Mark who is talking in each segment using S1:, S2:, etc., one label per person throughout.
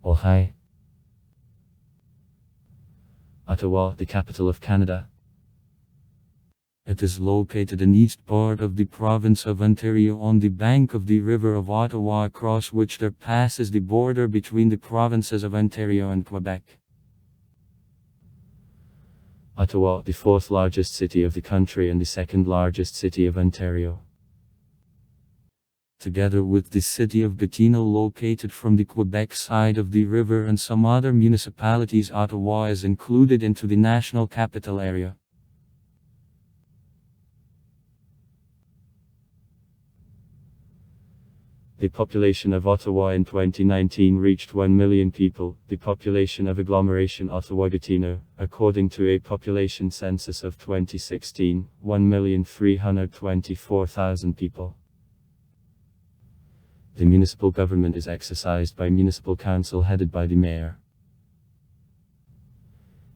S1: Oh hi. Ottawa, the capital of Canada. It is located in east part of the province of Ontario on the bank of the River of Ottawa, across which there passes the border between the provinces of Ontario and Quebec. Ottawa, the fourth largest city of the country and the second largest city of Ontario. Together with the city of Gatineau, located from the Quebec side of the river, and some other municipalities, Ottawa is included into the National Capital Area. The population of Ottawa in 2019 reached 1 million people. The population of agglomeration Ottawa-Gatineau, according to a population census of 2016, 1,324,000 people. The municipal government is exercised by municipal council headed by the mayor.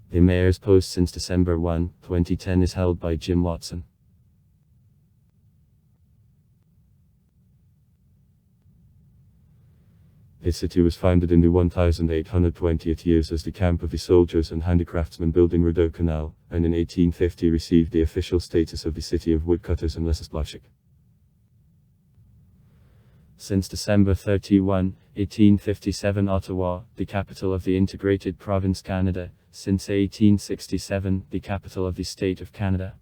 S1: The mayor's post since December 1, 2010 is held by Jim Watson. The city was founded in the 1820th years as the camp of the soldiers and handicraftsmen building Rideau Canal, and in 1850 received the official status of the city of woodcutters and Lessisplashik. Since December 31, 1857, Ottawa, the capital of the integrated province Canada, since 1867, the capital of the state of Canada.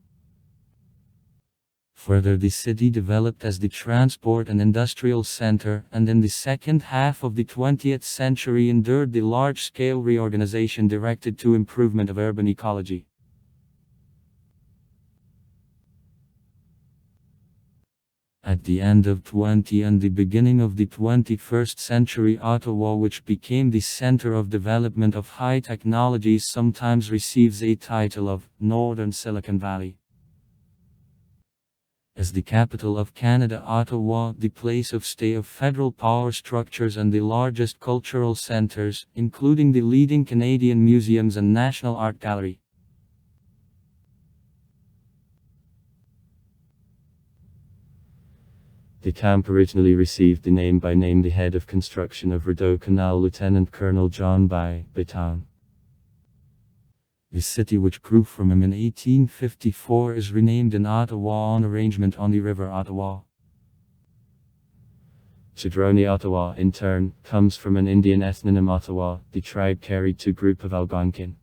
S1: Further, the city developed as the transport and industrial center, and in the second half of the 20th century endured the large-scale reorganization directed to improvement of urban ecology. At the end of 20 and the beginning of the 21st century, Ottawa, which became the center of development of high technologies, sometimes receives a title of Northern Silicon Valley. As the capital of Canada, Ottawa, the place of stay of federal power structures and the largest cultural centers, including the leading Canadian museums and National Art Gallery. The camp originally received the name by the head of construction of Rideau Canal, Lieutenant Colonel John Bytown. The city, which grew from him in 1854, is renamed in Ottawa on arrangement on the River Ottawa. Chidroni Ottawa, in turn, comes from an Indian ethnonym Ottawa, the tribe carried to group of Algonquin.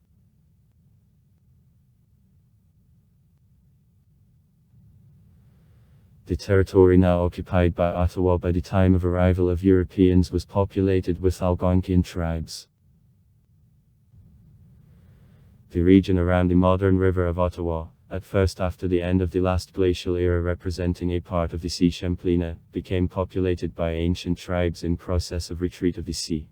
S1: The territory now occupied by Ottawa by the time of arrival of Europeans was populated with Algonquian tribes. The region around the modern River of Ottawa, at first after the end of the last glacial era representing a part of the Sea Champlain, became populated by ancient tribes in process of retreat of the sea.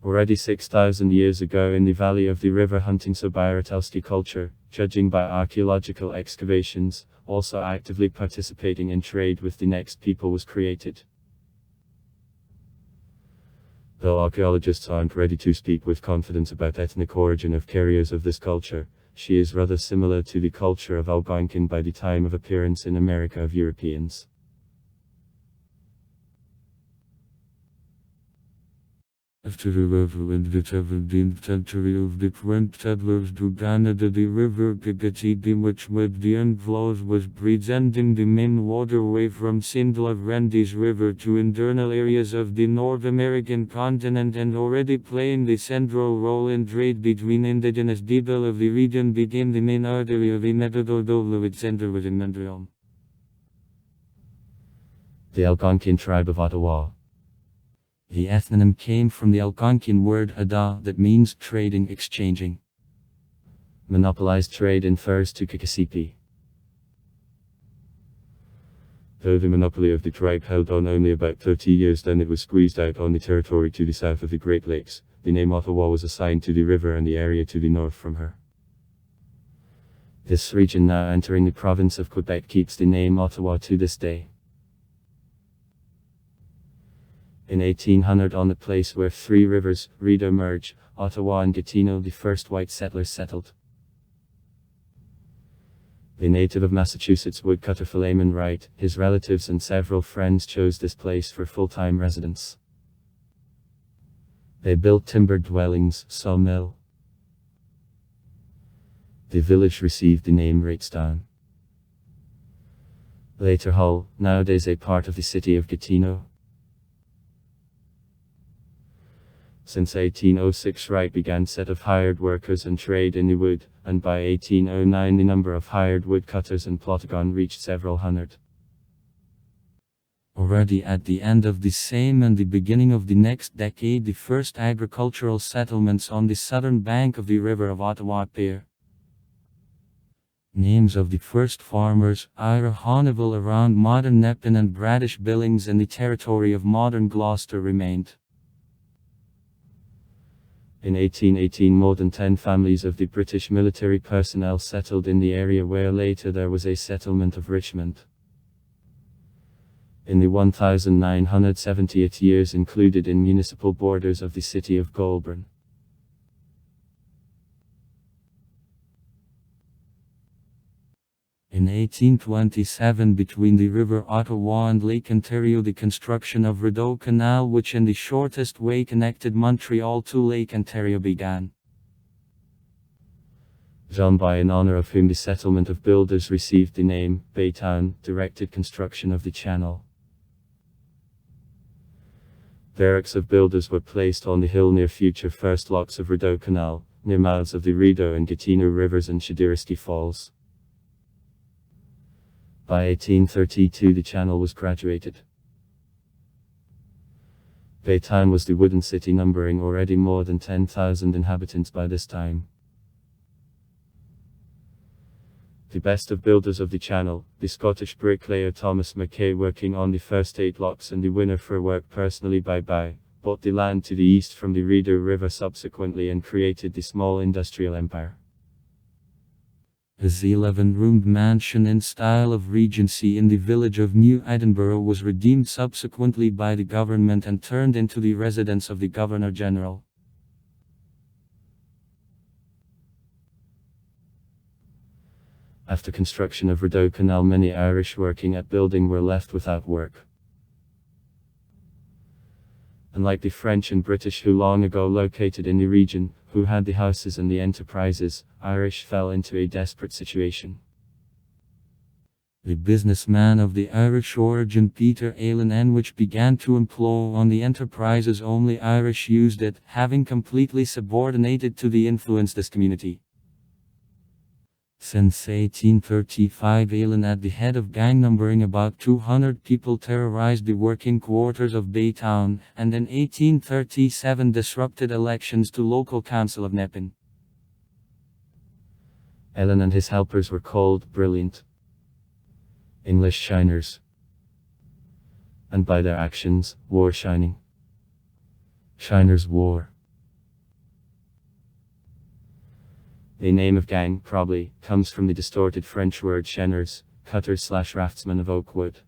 S1: Already 6,000 years ago in the valley of the river, hunting Sobiratelski culture, judging by archaeological excavations, also actively participating in trade with the next people, was created. Though archaeologists aren't ready to speak with confidence about ethnic origin of carriers of this culture, she is rather similar to the culture of Algonquin by the time of appearance in America of Europeans. After the river in the 17th century of the French settlers to Canada, the river Picatidi, which with the inflows was presenting the main waterway from St. Laurentiis River to internal areas of the North American continent, and already playing the central role in trade between indigenous people of the region, became the main artery of the Methododoluid center within Montreal. The Algonquin tribe of Ottawa. The ethnonym came from the Algonquin word ada, that means trading, exchanging. Monopolized trade in furs to Kikasipi. Though the monopoly of the tribe held on only about 30 years, then it was squeezed out on the territory to the south of the Great Lakes. The name Ottawa was assigned to the river and the area to the north from her. This region, now entering the province of Quebec, keeps the name Ottawa to this day. In 1800, on the place where three rivers, Rideau, merge, Ottawa and Gatineau, the first white settlers settled. The native of Massachusetts woodcutter Philemon Wright, his relatives and several friends chose this place for full-time residence.
S2: They built timber dwellings, sawmill. The village received the name Ratestown. Later Hull, nowadays a part of the city of Gatineau. Since 1806 Wright began set of hired workers and trade in the wood, and by 1809 the number of hired woodcutters in Plotagon reached several hundred.
S1: Already at the end of the same and the beginning of the next decade, the first agricultural settlements on the southern bank of the river of Ottawa appear. Names of the first farmers, Ira Honneville around modern Nepean and Bradish Billings in the territory of modern Gloucester remained.
S2: In 1818 more than 10 families of the British military personnel settled in the area where later there was a settlement of Richmond. In the 1970th years included in municipal borders of the city of Goulburn.
S1: In 1827 between the River Ottawa and Lake Ontario the construction of Rideau Canal, which in the shortest way connected Montreal to Lake Ontario, began.
S2: Jean By, in honor of whom the settlement of builders received the name Baytown, directed construction of the channel. Barracks of builders were placed on the hill near future first locks of Rideau Canal, near mouths of the Rideau and Gatineau rivers and Shadirsky Falls. By 1832 the channel was graduated. Baytown was the wooden city numbering already more than 10,000 inhabitants by this time. The best of builders of the channel, the Scottish bricklayer Thomas Mackay, working on the first 8 locks and the winner for work personally by bought the land to the east from the Rideau River subsequently and created the small industrial empire.
S1: His 11-roomed mansion in style of Regency in the village of New Edinburgh was redeemed subsequently by the government and turned into the residence of the Governor-General.
S2: After construction of Rideau Canal, many Irish working at building were left without work. Unlike the French and British who long ago located in the region, who had the houses and the enterprises, Irish fell into a desperate situation.
S1: The businessman of the Irish origin Peter Allen which began to employ on the enterprises only Irish used it, having completely subordinated to the influence this community. Since 1835 Allen at the head of gang numbering about 200 people terrorized the working quarters of Baytown, and in 1837 disrupted elections to local council of Nepean.
S2: Allen and his helpers were called brilliant English shiners, and by their actions, war shining. Shiners war. The name of gang, probably, comes from the distorted French word chaineurs, cutters/raftsmen of oak wood.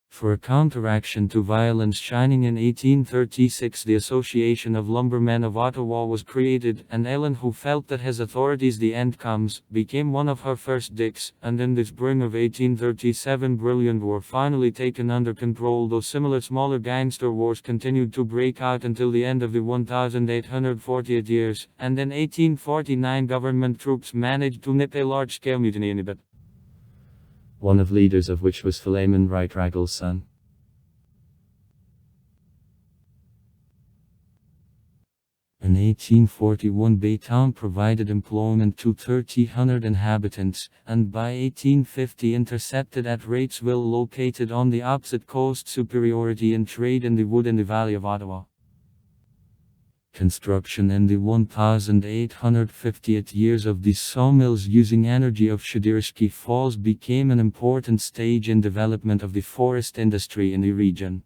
S1: For a counteraction to violence shining in 1836 the Association of Lumbermen of Ottawa was created, and Ellen, who felt that his authorities the end comes, became one of her first dicks, and in the spring of 1837 Brilliant were finally taken under control, though similar smaller gangster wars continued to break out until the end of the 1848 years, and in 1849 government troops managed to nip a large-scale mutiny in Tibet.
S2: One of leaders of which was Philemon Wright Raggles' son.
S1: In 1841 Baytown provided employment to 1,300 inhabitants, and by 1850 intercepted at Ratesville located on the opposite coast superiority in trade in the wood in the valley of Ottawa. Construction in the 1850th years of these sawmills using energy of Shadirsky Falls became an important stage in development of the forest industry in the region.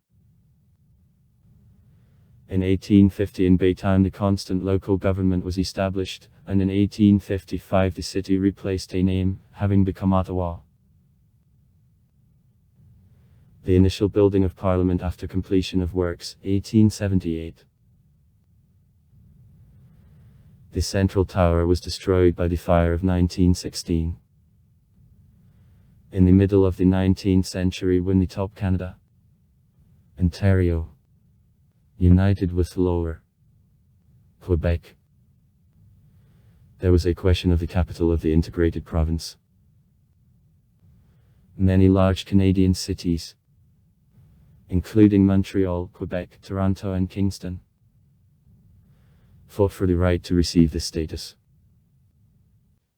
S2: In 1850 in Baytown the constant local government was established, and in 1855 the city replaced a name, having become Ottawa. The initial building of Parliament after completion of works, 1878. The central tower was destroyed by the fire of 1916. In the middle of the 19th century when the top Canada, Ontario, United with Lower Quebec. There was a question of the capital of the integrated province. Many large Canadian cities, including Montreal, Quebec, Toronto and Kingston, fought for the right to receive this status.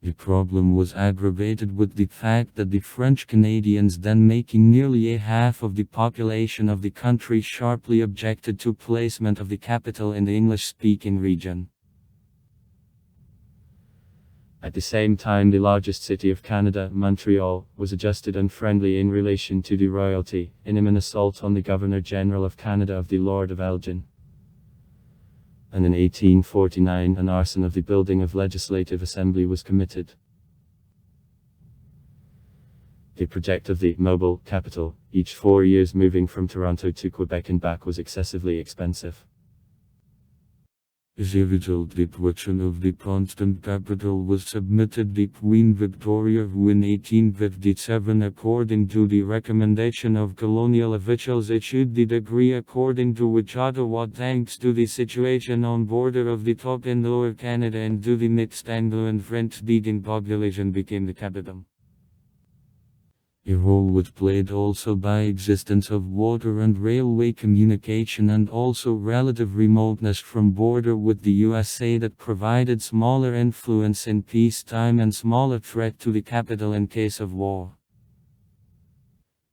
S1: The problem was aggravated with the fact that the French Canadians, then making nearly a half of the population of the country, sharply objected to placement of the capital in the English-speaking region.
S2: At the same time, the largest city of Canada, Montreal, was adjusted unfriendly in relation to the royalty, in an assault on the Governor-General of Canada of the Lord of Elgin. And in 1849 an arson of the building of Legislative Assembly was committed. The project of the mobile capital, each 4 years moving from Toronto to Quebec and back, was excessively expensive.
S1: As a result, the question of the constant capital was submitted to Queen Victoria, who in 1857, according to the recommendation of colonial officials, issued the decree according to which Ottawa, thanks to the situation on border of the top and lower Canada and to the mixed Anglo and French-speaking population, became the capital. A role was played also by existence of water and railway communication, and also relative remoteness from border with the USA that provided smaller influence in peacetime and smaller threat to the capital in case of war.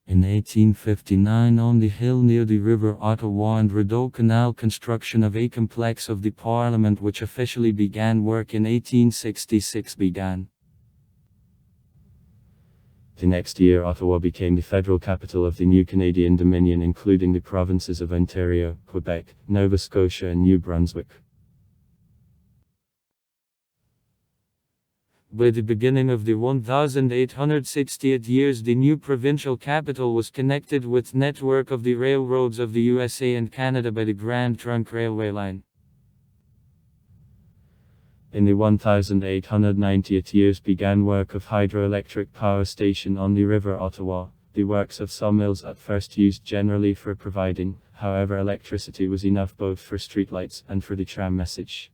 S1: In 1859, on the hill near the river Ottawa and Rideau Canal, construction of a complex of the Parliament, which officially began work in 1866, began.
S2: The next year, Ottawa became the federal capital of the new Canadian Dominion, including the provinces of Ontario, Quebec, Nova Scotia and New Brunswick.
S1: By the beginning of the 1868 years, the new provincial capital was connected with network of the railroads of the USA and Canada by the Grand Trunk Railway line.
S2: In the 1890th years began work of hydroelectric power station on the river Ottawa. The works of sawmills at first used generally for providing, however, electricity was enough both for streetlights and for the tram message.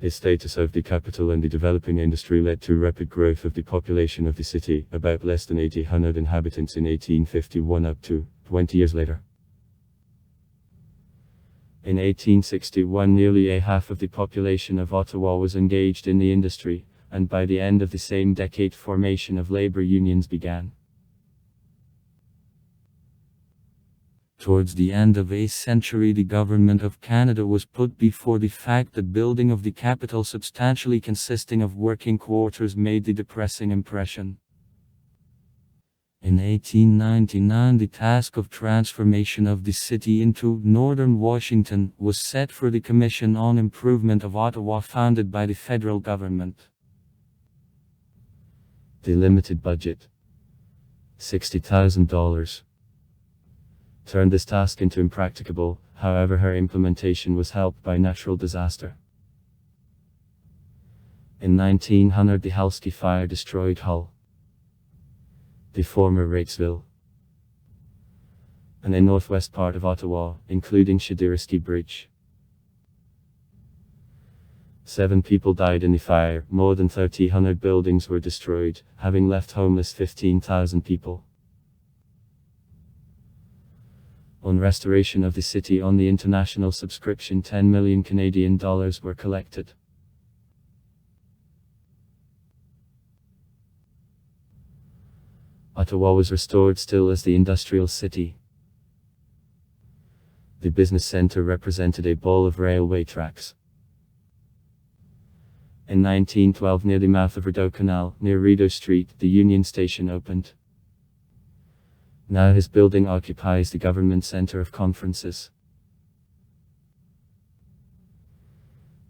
S2: The status of the capital and the developing industry led to rapid growth of the population of the city, about less than 800 inhabitants in 1851 up to 20 years later. In 1861, nearly a half of the population of Ottawa was engaged in the industry, and by the end of the same decade, formation of labor unions began.
S1: Towards the end of a century, the government of Canada was put before the fact that building of the capital substantially consisting of working quarters made the depressing impression. In 1899, the task of transformation of the city into Northern Washington was set for the Commission on Improvement of Ottawa, founded by the federal government.
S2: The limited budget, $60,000, turned this task into impracticable. However, her implementation was helped by natural disaster. In 1900, the Halsky fire destroyed Hull, the former Ratesville, and a northwest part of Ottawa, including Shadirsky Bridge. 7 people died in the fire. More than 1,300 buildings were destroyed, having left homeless 15,000 people. On restoration of the city on the international subscription, 10 million Canadian dollars were collected. Ottawa was restored still as the industrial city. The business center represented a ball of railway tracks. In 1912, near the mouth of Rideau Canal, near Rideau Street, the Union Station opened. Now his building occupies the government center of conferences.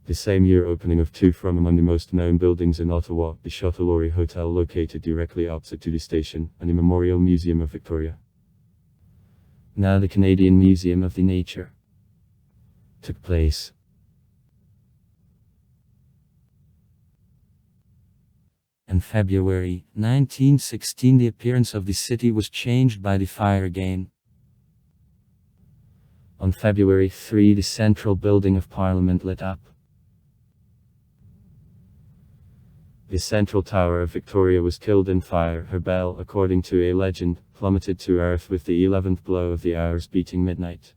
S2: The same year, opening of 2 from among the most known buildings in Ottawa, the Château-Laurier Hotel located directly opposite to the station, and the Memorial Museum of Victoria, now the Canadian Museum of the Nature, took place.
S1: In February 1916, the appearance of the city was changed by the fire again.
S2: On February 3, the central building of Parliament lit up. The central tower of Victoria was killed in fire. Her bell, according to a legend, plummeted to earth with the 11th blow of the hours beating midnight.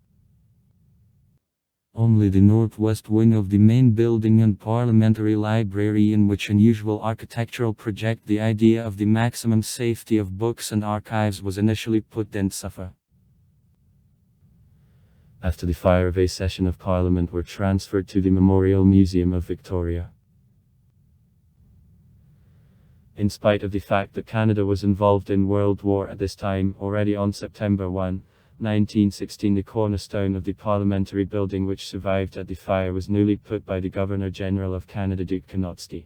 S1: Only the northwest wing of the main building and parliamentary library, in which unusual architectural project the idea of the maximum safety of books and archives, was initially put, didn't suffer.
S2: After the fire, a session of Parliament were transferred to the Memorial Museum of Victoria. In spite of the fact that Canada was involved in World War at this time, already on September 1, 1916, the cornerstone of the parliamentary building which survived at the fire was newly put by the Governor-General of Canada, Duke Kanotski.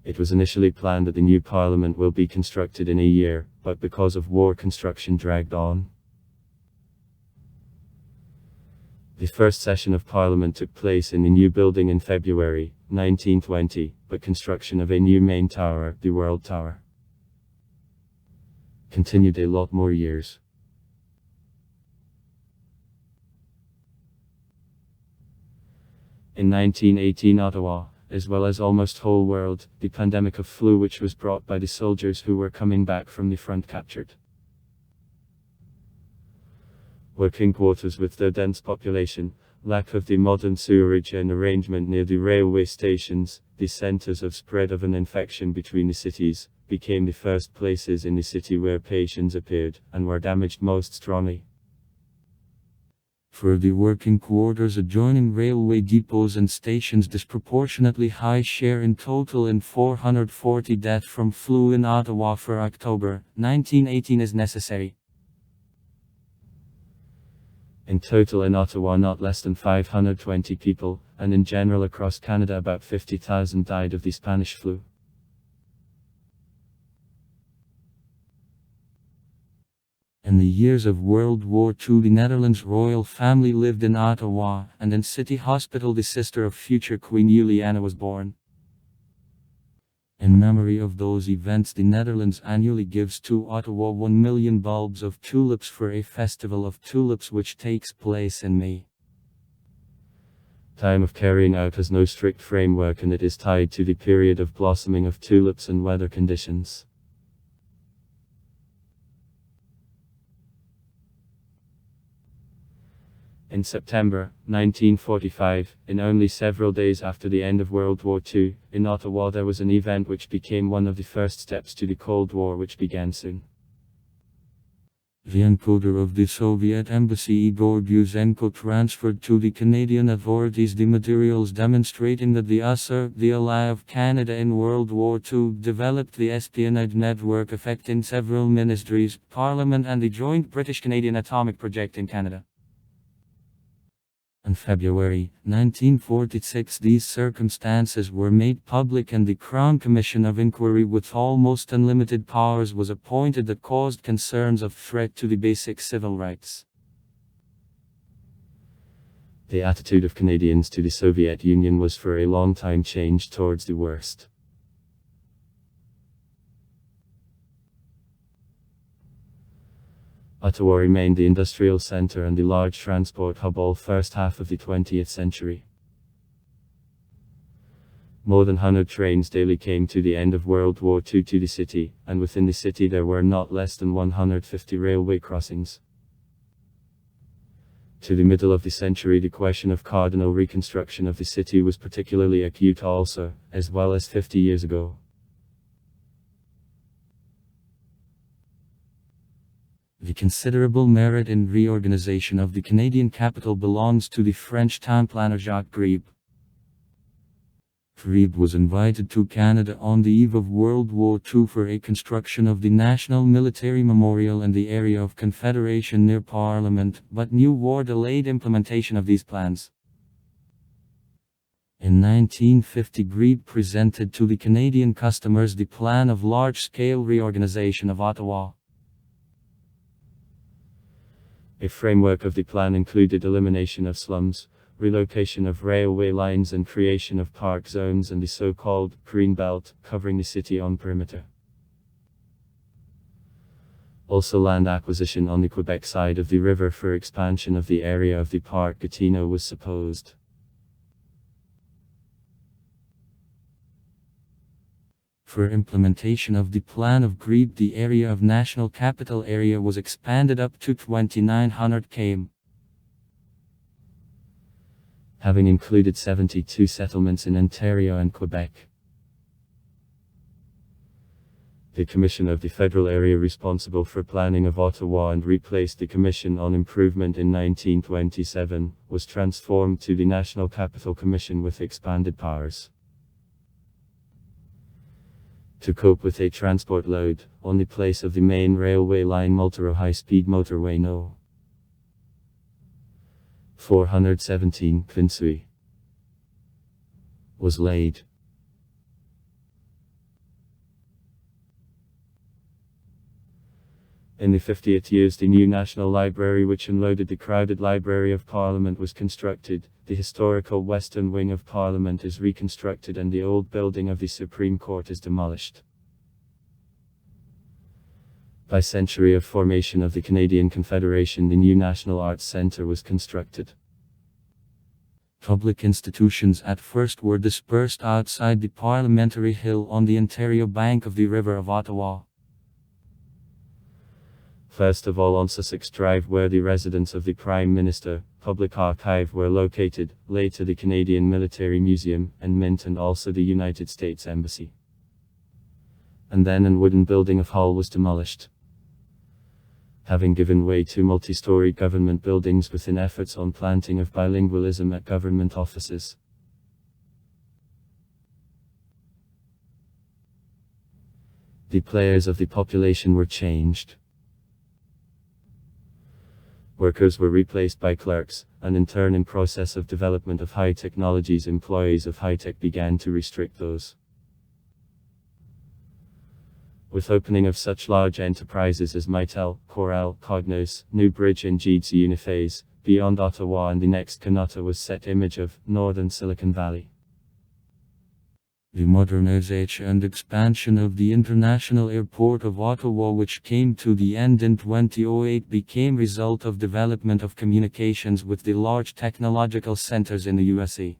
S2: It was initially planned that the new parliament will be constructed in a year, but because of war, construction dragged on. The first session of Parliament took place in the new building in February 1920, but construction of a new main tower, the World Tower, continued a lot more years. In 1918, Ottawa, as well as almost whole world, the pandemic of flu which was brought by the soldiers who were coming back from the front captured. Working quarters with their dense population, lack of the modern sewerage and arrangement near the railway stations, the centers of spread of an infection between the cities, became the first places in the city where patients appeared, and were damaged most strongly.
S1: For the working quarters adjoining railway depots and stations, disproportionately high share in total in 440 deaths from flu in Ottawa for October 1918 is necessary.
S2: In total in Ottawa not less than 520 people, and in general across Canada about 50,000 died of the Spanish flu.
S1: In the years of World War II, the Netherlands royal family lived in Ottawa, and in City Hospital the sister of future Queen Juliana was born. In memory of those events, the Netherlands annually gives to Ottawa 1 million bulbs of tulips for a festival of tulips which takes place in May.
S2: Time of carrying out has no strict framework, and it is tied to the period of blossoming of tulips and weather conditions. In September 1945, in only several days after the end of World War II, in Ottawa there was an event which became one of the first steps to the Cold War, which began soon.
S1: The encoder of the Soviet embassy Igor Buzenko transferred to the Canadian authorities the materials demonstrating that the USSR, the ally of Canada in World War II, developed the espionage network affecting several ministries, Parliament and the joint British-Canadian atomic project in Canada. In February 1946, these circumstances were made public, and the Crown Commission of Inquiry with almost unlimited powers was appointed that caused concerns of threat to the basic civil rights.
S2: The attitude of Canadians to the Soviet Union was for a long time changed towards the worst. Ottawa remained the industrial center and the large transport hub all first half of the 20th century. More than 100 trains daily came to the end of World War II to the city, and within the city there were not less than 150 railway crossings. To the middle of the century, the question of cardinal reconstruction of the city was particularly acute also, as well as 50 years ago.
S1: The considerable merit in reorganization of the Canadian capital belongs to the French town planner Jacques Grieb. Grieb was invited to Canada on the eve of World War II for a construction of the National Military Memorial in the area of Confederation near Parliament, but new war delayed implementation of these plans. In 1950, Grieb presented to the Canadian customers the plan of large-scale reorganization of Ottawa.
S2: A framework of the plan included elimination of slums, relocation of railway lines and creation of park zones and the so-called Green Belt, covering the city on perimeter. Also, land acquisition on the Quebec side of the river for expansion of the area of the Parc Gatineau was supposed.
S1: For implementation of the plan of GREEB, the area of National Capital Area was expanded up to 2,900 km,
S2: having included 72 settlements in Ontario and Quebec. The Commission of the federal area responsible for planning of Ottawa and replaced the Commission on Improvement in 1927, was transformed to the National Capital Commission with expanded powers. To cope with a transport load, on the place of the main railway line Multero High-Speed Motorway No. 417 Quincy was laid. In the 50th years, the new National Library, which unloaded the crowded Library of Parliament, was constructed. The historical western wing of Parliament is reconstructed and the old building of the Supreme Court is demolished. By century of formation of the Canadian Confederation, the new National Arts Centre was constructed.
S1: Public institutions at first were dispersed outside the Parliamentary Hill on the Ontario bank of the River of Ottawa.
S2: First of all on Sussex Drive, where the residence of the Prime Minister, Public Archive were located, later the Canadian Military Museum and Mint, and also the United States Embassy. And then an wooden building of Hull was demolished, having given way to multi-story government buildings within efforts on planting of bilingualism at government offices. The players of the population were changed. Workers were replaced by clerks, and in turn, in process of development of high technologies, employees of high-tech began to restrict those. With opening of such large enterprises as Mitel, Corel, Cognos, Newbridge and Jeeds Uniphase, beyond Ottawa, and the next Canada was set image of northern Silicon Valley.
S1: The modernization and expansion of the International Airport of Ottawa, which came to the end in 2008, became result of development of communications with the large technological centers in the USA.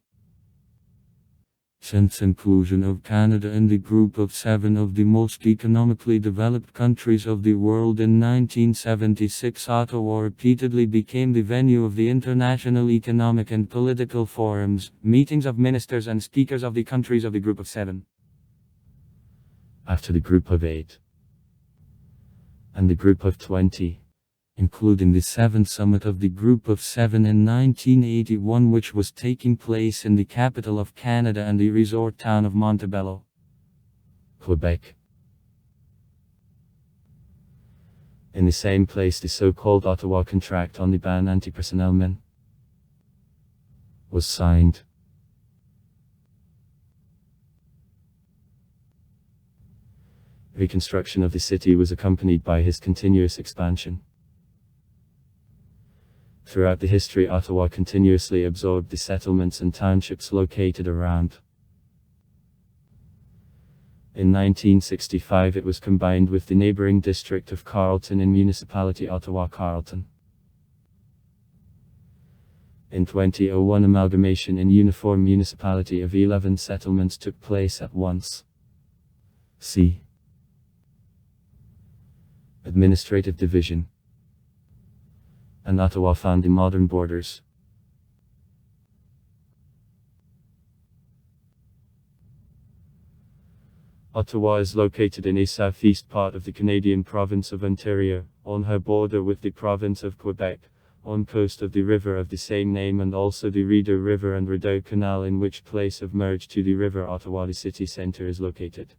S1: Since inclusion of Canada in the group of 7 of the most economically developed countries of the world in 1976, Ottawa repeatedly became the venue of the international economic and political forums, meetings of ministers and speakers of the countries of the group of 7.
S2: After the group of 8 and the group of 20, including the 7th summit of the Group of 7 in 1981, which was taking place in the capital of Canada and the resort town of Montebello, Quebec. In the same place, the so-called Ottawa Contract on the ban anti-personnel men was signed. Reconstruction of the city was accompanied by his continuous expansion. Throughout the history, Ottawa continuously absorbed the settlements and townships located around. In 1965 it was combined with the neighboring district of Carleton in Municipality Ottawa-Carleton. In 2001 amalgamation in uniform municipality of 11 settlements took place at once. C. Administrative division. And Ottawa found the modern borders. Ottawa is located in a southeast part of the Canadian province of Ontario, on her border with the province of Quebec, on coast of the river of the same name and also the Rideau River and Rideau Canal, in which place of merge to the river Ottawa the city centre is located.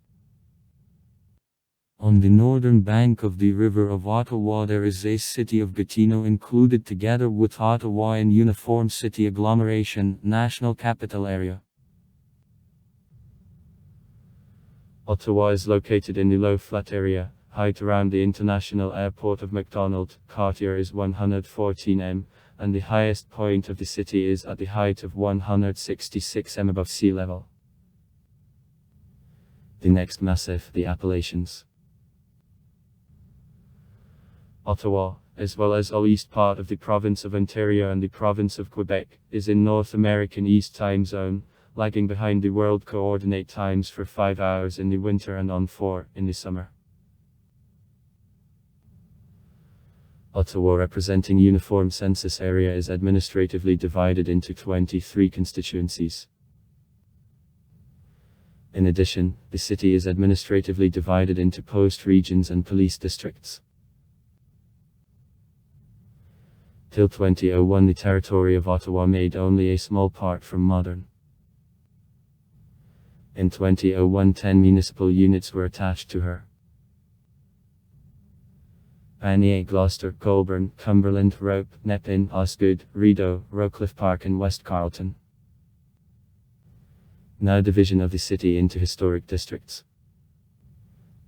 S1: On the northern bank of the River of Ottawa there is a city of Gatineau included together with Ottawa in uniform city agglomeration, National Capital Area.
S2: Ottawa is located in the low flat area. Height around the International Airport of Macdonald, Cartier is 114 m, and the highest point of the city is at the height of 166 m above sea level. The next massif, the Appalachians. Ottawa, as well as all east part of the province of Ontario and the province of Quebec, is in North American East Time Zone, lagging behind the world coordinate times for 5 hours in the winter and on 4 in the summer. Ottawa, representing uniform census area, is administratively divided into 23 constituencies. In addition, the city is administratively divided into post regions and police districts. Till 2001, the territory of Ottawa made only a small part from modern. In 2001, 10 municipal units were attached to her. Vanier, Gloucester, Goulburn, Cumberland, Rope, Nepean, Osgood, Rideau, Rowcliffe Park and West Carleton. Now division of the city into historic districts.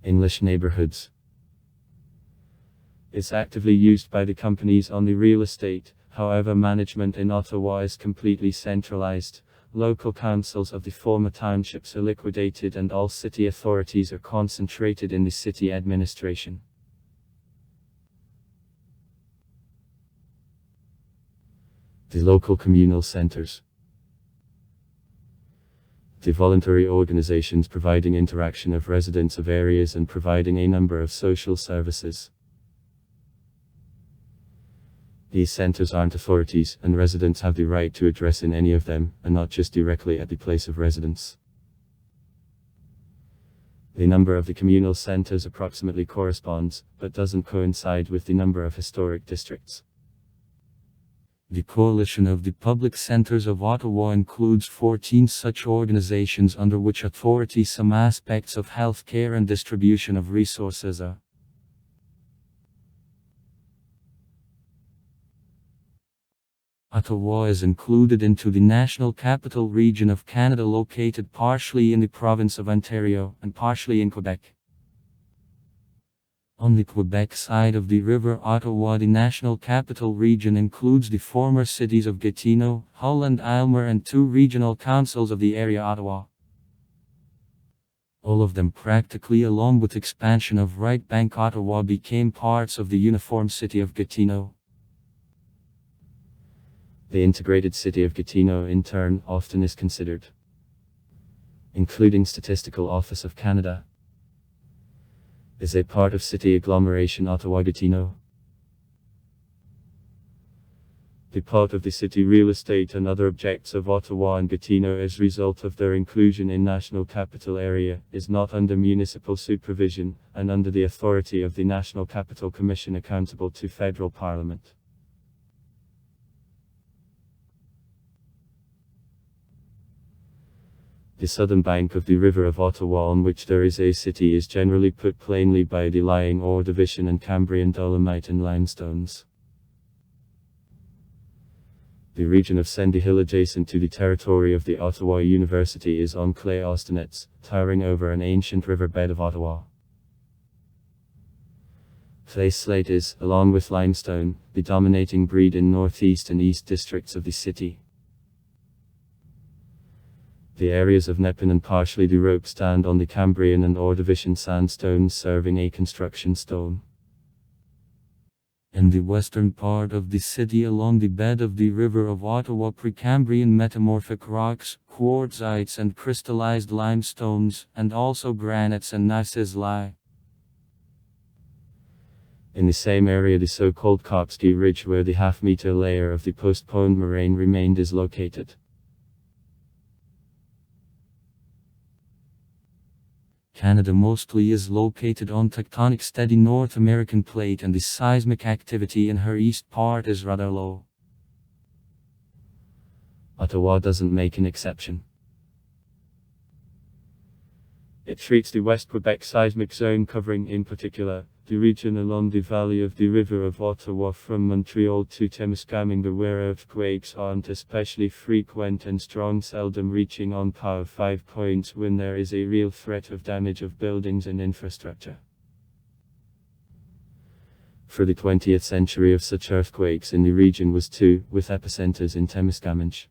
S2: English neighborhoods. It's actively used by the companies on the real estate, however management in Ottawa is completely centralized. Local councils of the former townships are liquidated and all city authorities are concentrated in the city administration. The local communal centers. The voluntary organizations providing interaction of residents of areas and providing a number of social services. These centers aren't authorities, and residents have the right to address in any of them, and not just directly at the place of residence. The number of the communal centers approximately corresponds, but doesn't coincide with the number of historic districts.
S1: The Coalition of the Public Centers of Ottawa includes 14 such organizations under which authority some aspects of health care and distribution of resources are. Ottawa is included into the National Capital Region of Canada, located partially in the province of Ontario and partially in Quebec. On the Quebec side of the River Ottawa, the National Capital Region includes the former cities of Gatineau, Hull and Aylmer and 2 regional councils of the area Ottawa. All of them practically, along with expansion of Right Bank Ottawa, became parts of the uniform city of Gatineau.
S2: The integrated city of Gatineau in turn often is considered, including Statistical Office of Canada, is a part of city agglomeration Ottawa-Gatineau. The part of the city real estate and other objects of Ottawa and Gatineau as a result of their inclusion in National Capital Area is not under municipal supervision, and under the authority of the National Capital Commission, accountable to Federal Parliament. The southern bank of the River of Ottawa, on which there is a city, is generally put plainly by the lying ore division and Cambrian dolomite and limestones. The region of Sandy Hill adjacent to the territory of the Ottawa University is on clay austenits, towering over an ancient riverbed of Ottawa. Clay slate is, along with limestone, the dominating breed in northeast and east districts of the city. The areas of Nepean and partially the Rope stand on the Cambrian and Ordovician sandstones, serving a construction stone.
S1: In the western part of the city, along the bed of the River of Ottawa, Precambrian metamorphic rocks, quartzites and crystallized limestones, and also granites and gneisses lie.
S2: In the same area, the so-called Kopsky Ridge, where the half-meter layer of the postponed moraine remained, is located.
S1: Canada mostly is located on tectonic steady North American plate, and the seismic activity in her east part is rather low.
S2: Ottawa doesn't make an exception. It treats the West Quebec seismic zone, covering in particular the region along the valley of the River of Ottawa from Montreal to Temiskaming, where earthquakes aren't especially frequent and strong, seldom reaching on power 5 points when there is a real threat of damage of buildings and infrastructure. For the 20th century, of such earthquakes in the region was 2, with epicenters in Temiskaming,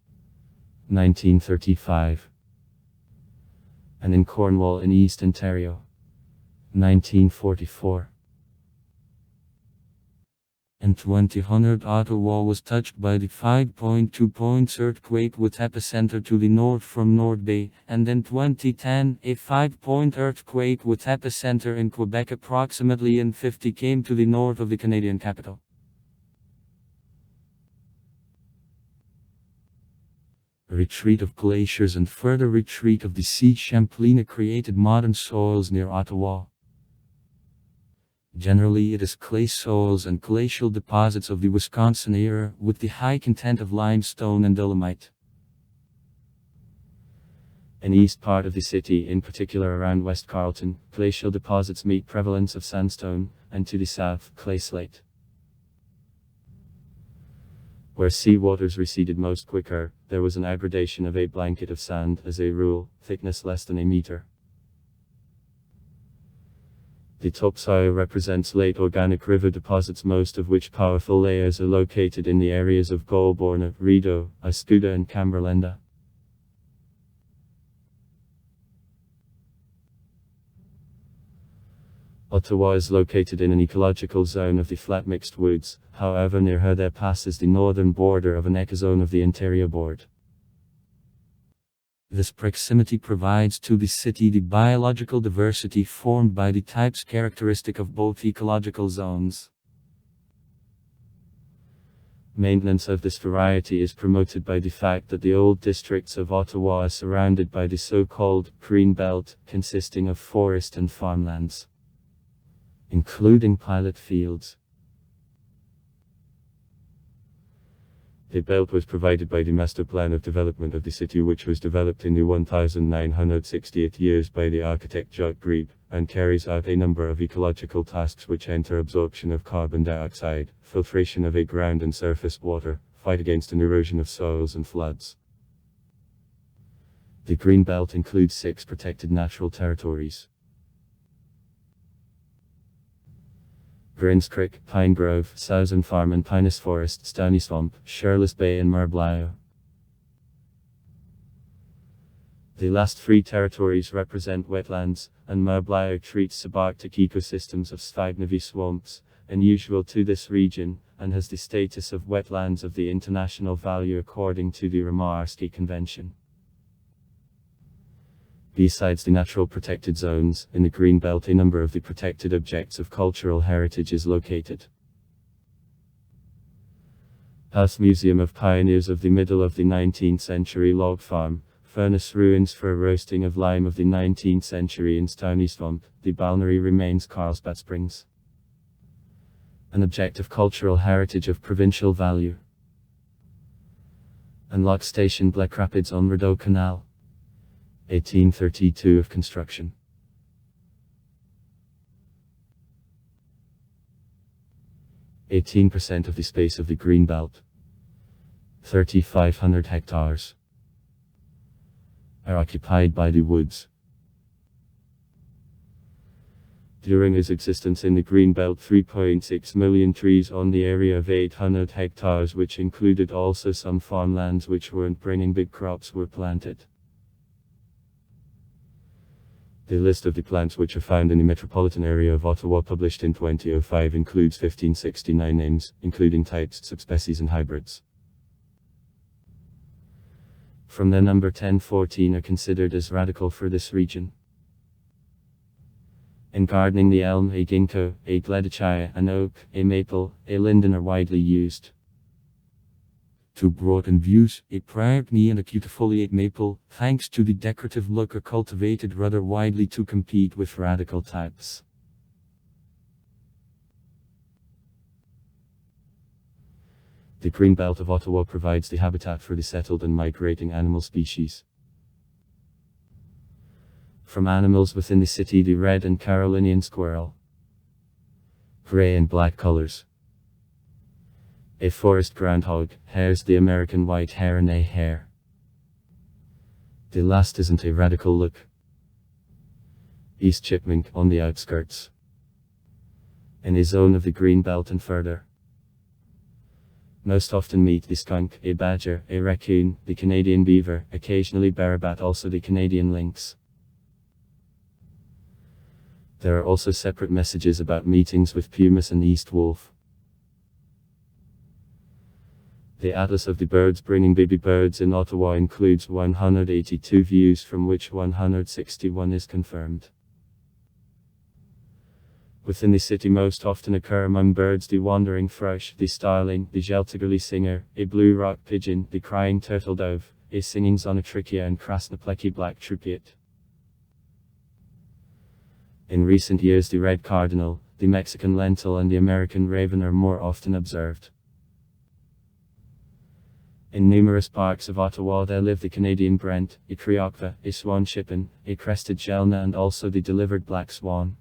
S2: 1935, and in Cornwall in East Ontario, 1944.
S1: In 2000, Ottawa was touched by the 5.2 points earthquake with epicenter to the north from North Bay, and in 2010, a 5-point earthquake with epicenter in Quebec approximately in 50 came to the north of the Canadian capital. Retreat of glaciers and further retreat of the sea Champlain created modern soils near Ottawa. Generally it is clay soils and glacial deposits of the Wisconsin era, with the high content of limestone and dolomite.
S2: In east part of the city, in particular around West Carleton, glacial deposits meet prevalence of sandstone, and to the south, clay slate. Where sea waters receded most quicker, there was an aggradation of a blanket of sand, as a rule, thickness less than a meter. The topsoil represents late organic river deposits, most of which powerful layers are located in the areas of Goulbourne, Rideau, Ascuda and Camberlenda. Ottawa is located in an ecological zone of the flat mixed woods, however near her there passes the northern border of an ecozone of the interior board.
S1: This proximity provides to the city the biological diversity formed by the types characteristic of both ecological zones.
S2: Maintenance of this variety is promoted by the fact that the old districts of Ottawa are surrounded by the so-called Green Belt, consisting of forest and farmlands, including pilot fields. The belt was provided by the Master Plan of Development of the city, which was developed in the 1968 years by the architect Jacques Grebe, and carries out a number of ecological tasks which enter absorption of carbon dioxide, filtration of ground and surface water, fight against an erosion of soils and floods. The Green Belt includes 6 protected natural territories: Grins Creek, Pine Grove, Southern Farm and Pinus Forest, Stony Swamp, Shirless Bay and Marblio. The last 3 territories represent wetlands, and Marblio treats subarctic ecosystems of Sphygnavi swamps, unusual to this region, and has the status of wetlands of the international value according to the Rimouski Convention. Besides the natural protected zones, in the Green Belt a number of the protected objects of cultural heritage is located. House Museum of Pioneers of the middle of the 19th century log farm, furnace ruins for roasting of lime of the 19th century in Stony Swamp, the balneary remains Carlsbad Springs. An object of cultural heritage of provincial value. Unlock Station Black Rapids on Rideau Canal. 1832 of construction. %of the space of the Green Belt, 3,500 hectares, are occupied by the woods. During his existence in the Green Belt, 3.6 million trees on the area of 800 hectares, which included also some farmlands which weren't bringing big crops, were planted. The list of the plants which are found in the metropolitan area of Ottawa, published in 2005, includes 1569 names, including types, subspecies and hybrids. From their number, 1014 are considered as radical for this region. In gardening, the elm, a ginkgo, a gleditschia, an oak, a maple, a linden are widely used.
S1: To broaden views, a prickney and a cutifoliate maple, thanks to the decorative look, are cultivated rather widely to compete with radical types. The Green Belt of Ottawa provides the habitat for the settled and migrating animal species. From animals within the city, the red and Carolinian squirrel, gray and black colors, a forest groundhog, hares, the American white hare and a hare. The last isn't a radical look. East chipmunk on the outskirts. In a zone of the Green Belt and further. Most often meet the skunk, a badger, a raccoon, the Canadian beaver, occasionally bearbat, also the Canadian lynx. There are also separate messages about meetings with pumas and east wolf.
S2: The Atlas of the Birds Bringing Baby Birds in Ottawa includes 182 views, from which 161 is confirmed. Within the city most often occur among birds the wandering thrush, the starling, the geltigerly singer, a blue rock pigeon, the crying turtle dove, a singing zonotrichia and krasnoplecky black troupiot. In recent years the red cardinal, the Mexican lentil and the American raven are more often observed. In numerous parks of Ottawa there live the Canadian brent, a creocva, a swan chipin, a crested gelna and also the delivered black swan.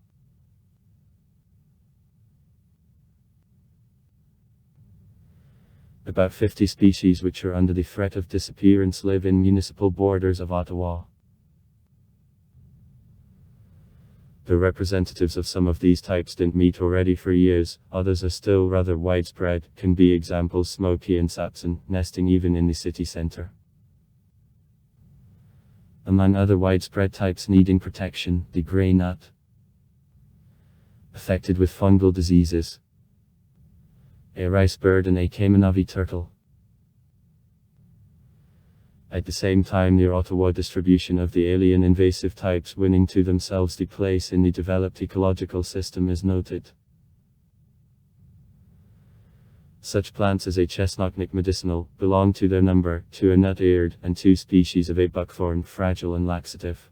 S2: About 50 species which are under the threat of disappearance live in municipal borders of Ottawa. The representatives of some of these types didn't meet already for years, others are still rather widespread, can be examples Smoky and Sapson, nesting even in the city centre. Among other widespread types needing protection, the grey nut, affected with fungal diseases, a rice bird and a Kamanavi turtle. At the same time near Ottawa distribution of the alien invasive types winning to themselves the place in the developed ecological system is noted. Such plants as a chestnut medicinal, belong to their number, to a nut-eared, and 2 species of a buckthorn, fragile and laxative.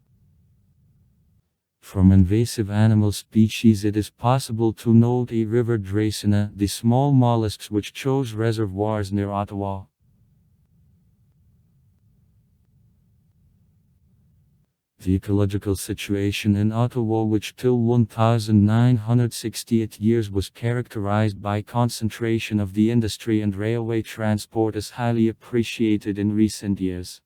S1: From invasive animal species it is possible to note a river dracena, the small mollusks which chose reservoirs near Ottawa. The ecological situation in Ottawa, which till 1968 years was characterized by concentration of the industry and railway transport, is highly appreciated in recent years.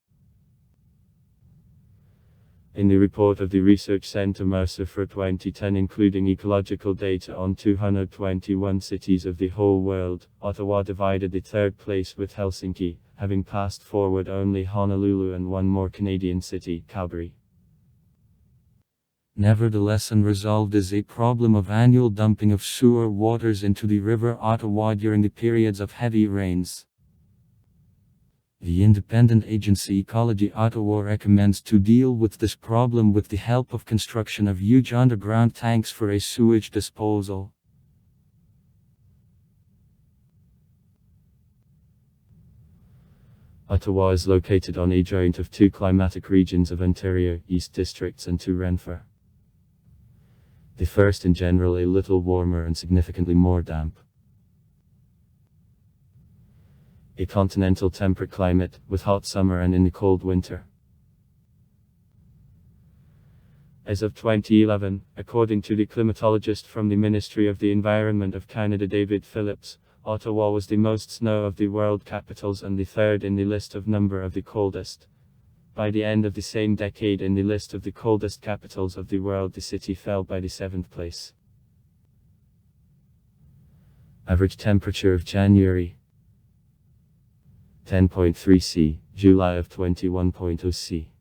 S2: In the report of the Research Centre Mercer for 2010 including ecological data on 221 cities of the whole world, Ottawa divided the 3rd place with Helsinki, having passed forward only Honolulu and one more Canadian city, Calgary.
S1: Nevertheless, unresolved is a problem of annual dumping of sewer waters into the River Ottawa during the periods of heavy rains. The independent agency Ecology Ottawa recommends to deal with this problem with the help of construction of huge underground tanks for a sewage disposal.
S2: Ottawa is located on a joint of 2 climatic regions of Ontario, East Districts and 2 Renfrew. The first in general a little warmer and significantly more damp. A continental temperate climate, with hot summer and in the cold winter. As of 2011, according to the climatologist from the Ministry of the Environment of Canada David Phillips, Ottawa was the most snow of the world capitals and the 3rd in the list of number of the coldest. By the end of the same decade in the list of the coldest capitals of the world the city fell by the 7th place. Average temperature of January 10.3 C, July of 21.0 C.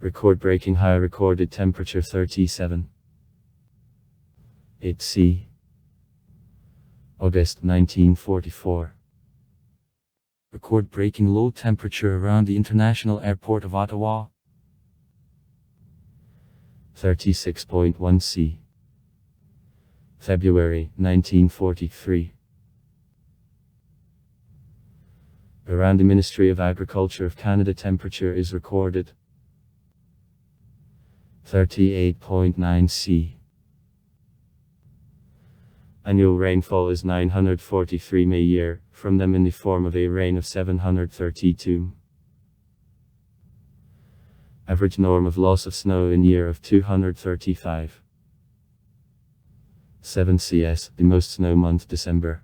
S2: Record-breaking high recorded temperature 37.8 C. August 1944.
S1: Record-breaking low temperature around the International Airport of Ottawa.
S2: 36.1 C. February 1943. Around the Ministry of Agriculture of Canada temperature is recorded 38.9 C. Annual rainfall is 943 mm a year, from them in the form of a rain of 732. Average norm of loss of snow in year of 235. 7 CS, the most snow month December.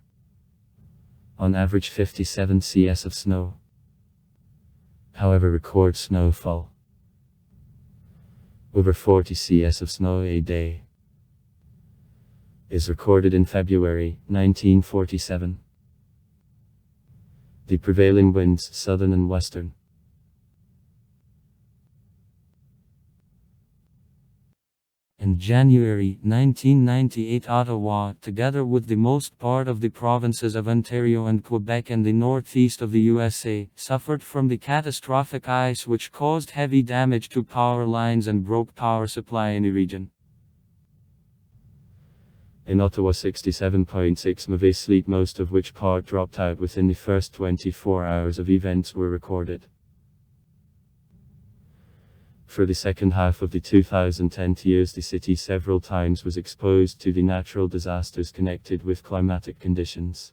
S2: On average 57 CS of snow. However, record snowfall over 40 CS of snow a day is recorded in February 1947. The prevailing winds southern and western.
S1: In January 1998, Ottawa, together with the most part of the provinces of Ontario and Quebec in the northeast of the USA, suffered from the catastrophic ice which caused heavy damage to power lines and broke power supply in the region.
S2: In Ottawa, 67.6 mm sleet, most of which part dropped out within the first 24 hours of events, were recorded. For the second half of the 2010 years, the city several times was exposed to the natural disasters connected with climatic conditions.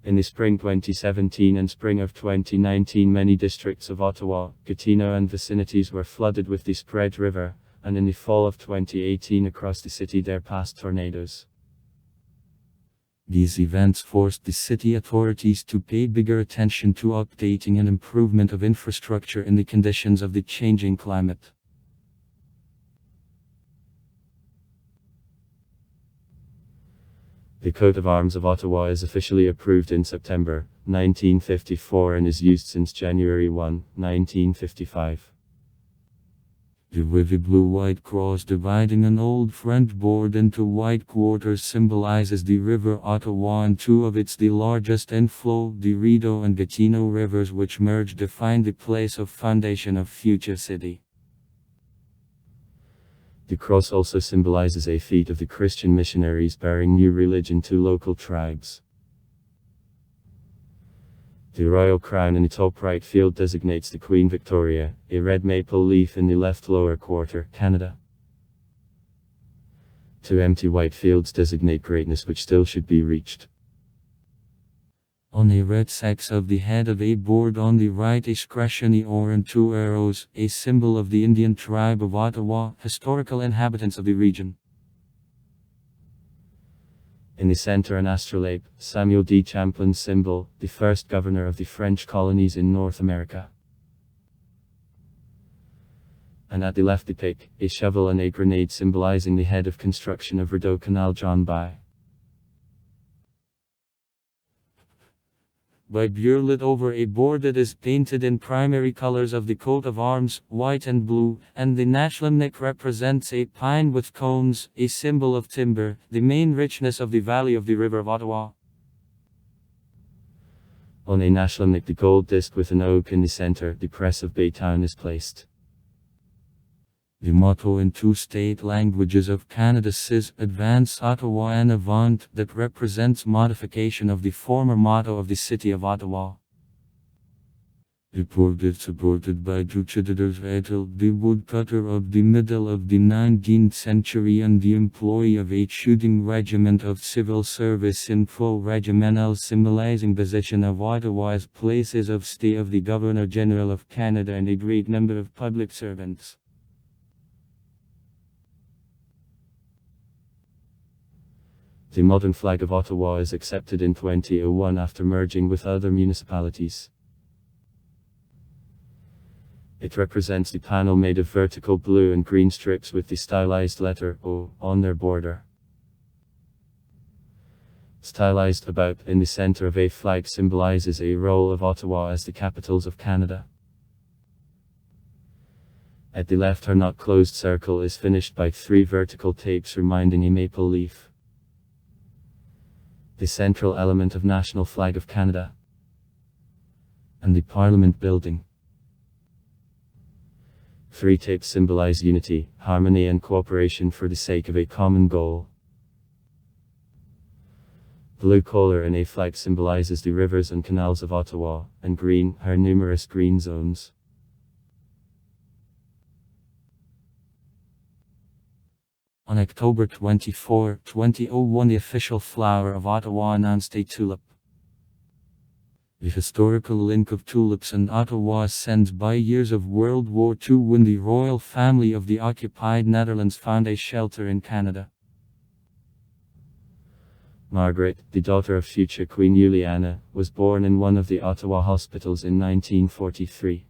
S2: In the spring 2017 and spring of 2019, many districts of Ottawa, Gatineau and vicinities were flooded with the Spread River, and in the fall of 2018 across the city there passed tornadoes.
S1: These events forced the city authorities to pay bigger attention to updating and improvement of infrastructure in the conditions of the changing climate.
S2: The coat of arms of Ottawa is officially approved in September 1954 and is used since January 1, 1955.
S1: The wavy blue-white cross dividing an old French board into white quarters symbolizes the river Ottawa, and two of its the largest inflow, the Rideau and Gatineau rivers, which merge define the place of foundation of future city.
S2: The cross also symbolizes a feat of the Christian missionaries bearing new religion to local tribes. The royal crown in the top right field designates the Queen Victoria, a red maple leaf in the left lower quarter, Canada. Two empty white fields designate greatness which still should be reached.
S1: On a red sex of the head of a board on the right is crescent or and two arrows, a symbol of the Indian tribe of Ottawa, historical inhabitants of the region. In the center an astrolabe, Samuel D. Champlain's symbol, the first governor of the French colonies in North America. And at the left the pick, a shovel and a grenade symbolizing the head of construction of Rideau Canal, John By Burlet over a board that is painted in primary colors of the coat of arms, white and blue, and the nationalnik represents a pine with cones, a symbol of timber, the main richness of the valley of the river of Ottawa.
S2: On a nationalnik, the gold disc with an oak in the center, the press of Baytown, is placed.
S1: The motto in two state languages of Canada says Advance Ottawa and Avant, that represents modification of the former motto of the city of Ottawa. Supported by Juchidaders Etel, the woodcutter of the middle of the 19th century and the employee of a shooting regiment of civil service info regimental, symbolizing position of Ottawa as places of stay of the Governor General of Canada and a great number of public servants.
S2: The modern flag of Ottawa is accepted in 2001 after merging with other municipalities. It represents the panel made of vertical blue and green strips with the stylized letter O on their border. Stylized about in the center of a flag symbolizes a role of Ottawa as the capitals of Canada. At the left, her not closed circle is finished by three vertical tapes reminding a maple leaf, the central element of national flag of Canada, and the Parliament building. Three tapes symbolize unity, harmony and cooperation for the sake of a common goal. Blue color in a flag symbolizes the rivers and canals of Ottawa, and green, her numerous green zones.
S1: On October 24, 2001, the official flower of Ottawa announced a tulip. The historical link of tulips and Ottawa ascends by years of World War II, when the royal family of the occupied Netherlands found a shelter in Canada.
S2: Margaret, the daughter of future Queen Juliana, was born in one of the Ottawa hospitals in 1943.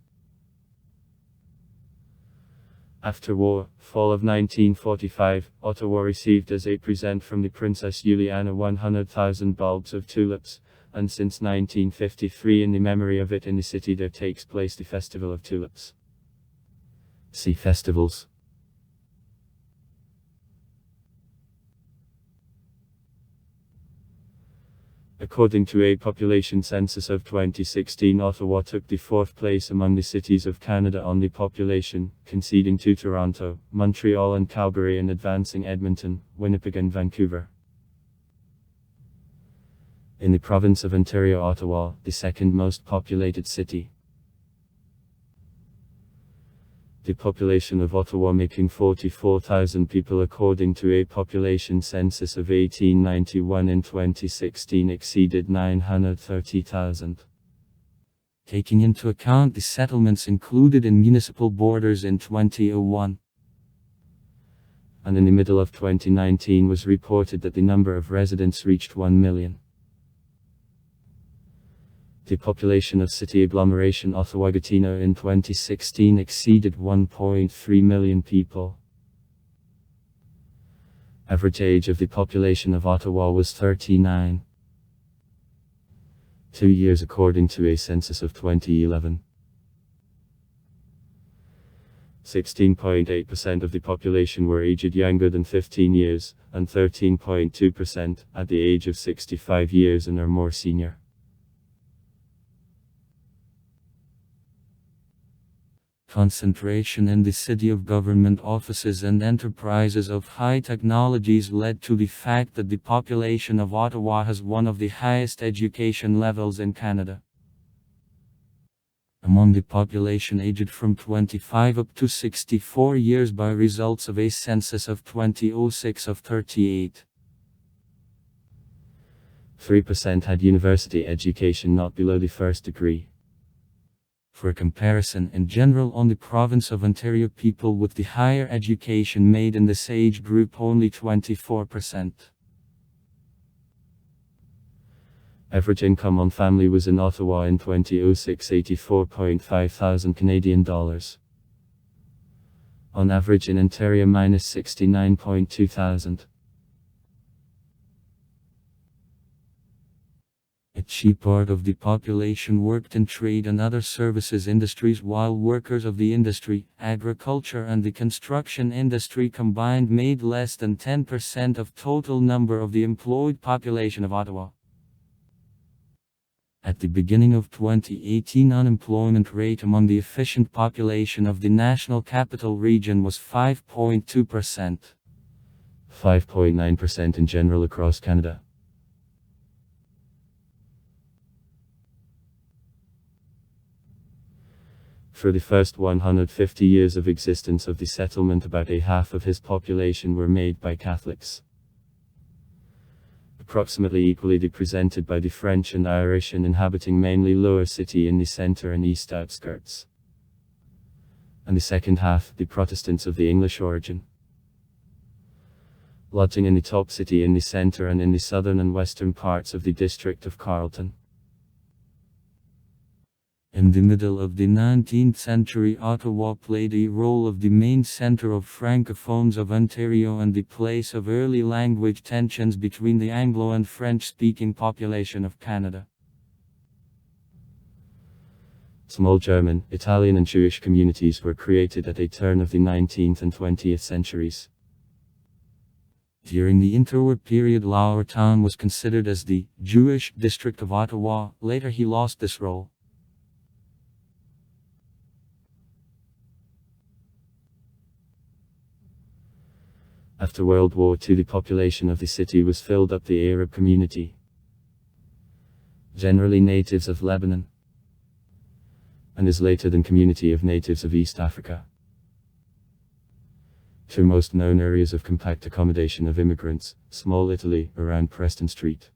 S2: After war, fall of 1945, Ottawa received as a present from the Princess Juliana 100,000 bulbs of tulips, and since 1953 in the memory of it in the city there takes place the Festival of Tulips. See Festivals. According to a population census of 2016, Ottawa took the fourth place among the cities of Canada on the population, conceding to Toronto, Montreal and Calgary and advancing Edmonton, Winnipeg and Vancouver. In the province of Ontario, Ottawa, the second most populated city. The population of Ottawa, making 44,000 people according to a population census of 1891 in 2016, exceeded 930,000. Taking into account the settlements included in municipal borders in 2001. And in the middle of 2019 was reported that the number of residents reached 1 million. The population of city agglomeration Ottawa-Gatineau in 2016 exceeded 1.3 million people. Average age of the population of Ottawa was 39. 2 years according to a census of 2011. 16.8% of the population were aged younger than 15 years, and 13.2% at the age of 65 years and are more senior. Concentration in the city of government offices and enterprises of high technologies led to the fact that the population of Ottawa has one of the highest education levels in Canada. Among the population aged from 25 up to 64 years by results of a census of 2006 of 38. 3% had university education not below the first degree. For comparison, in general, on the province of Ontario, people with the higher education made in this age group only 24%. Average income on family was in Ottawa in 2006 84.5 thousand Canadian dollars. On average in Ontario minus 69.2 thousand. A cheap part of the population worked in trade and other services industries, while workers of the industry, agriculture and the construction industry combined made less than 10% of total number of the employed population of Ottawa. At the beginning of 2018, unemployment rate among the efficient population of the National Capital Region was 5.2%. 5.9% in general across Canada. For the first 150 years of existence of the settlement, about a half of his population were made by Catholics. Approximately equally represented by the French and Irish, and inhabiting mainly Lower City in the centre and east outskirts. And the second half, the Protestants of the English origin. Lodging in the top city in the centre and in the southern and western parts of the district of Carleton. In the middle of the 19th century, Ottawa played a role of the main centre of francophones of Ontario and the place of early language tensions between the Anglo and French-speaking population of Canada. Small German, Italian and Jewish communities were created at a turn of the 19th and 20th centuries. During the interwar period, Lower Town was considered as the Jewish district of Ottawa. Later he lost this role. After World War II, the population of the city was filled up the Arab community, generally natives of Lebanon, and is later the community of natives of East Africa. Two most known areas of compact accommodation of immigrants: Small Italy, around Preston Street,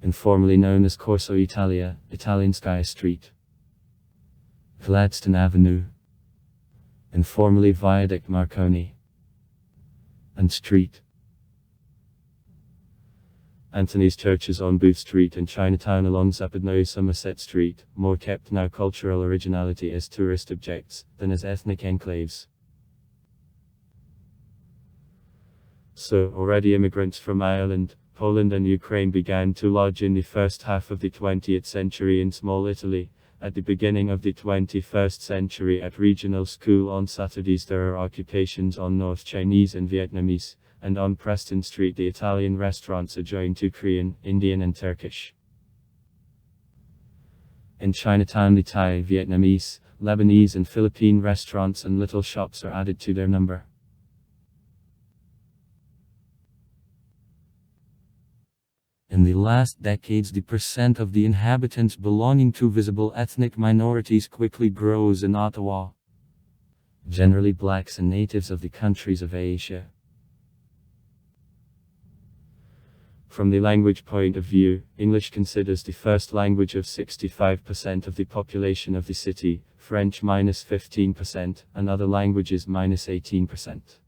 S2: informally known as Corso Italia, Italian Sky Street, Gladstone Avenue, informally Viaduct Marconi, and Street. Anthony's Churches on Booth Street and Chinatown along Zapadnoe Somerset Street, more kept now cultural originality as tourist objects, than as ethnic enclaves. So, already immigrants from Ireland, Poland and Ukraine began to lodge in the first half of the 20th century in Small Italy. At the beginning of the 21st century at regional school on Saturdays there are occupations on North Chinese and Vietnamese, and on Preston Street the Italian restaurants are joined to Korean, Indian and Turkish. In Chinatown the Thai, Vietnamese, Lebanese and Philippine restaurants and little shops are added to their number.
S1: In the last decades, the percent of the inhabitants belonging to visible ethnic minorities quickly grows in Ottawa. Generally blacks and natives of the countries of Asia.
S2: From the language point of view, English considers the first language of 65% of the population of the city, French -15%, and other languages -18%.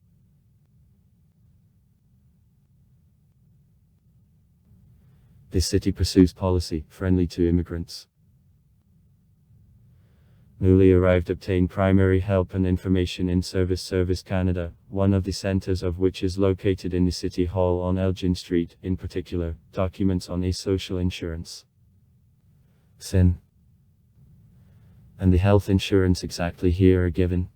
S2: The city pursues policy friendly to immigrants. Newly arrived obtain primary help and information in Service Canada, one of the centres of which is located in the City Hall on Elgin Street, in particular, documents on social insurance, SIN, and the health insurance exactly here are given.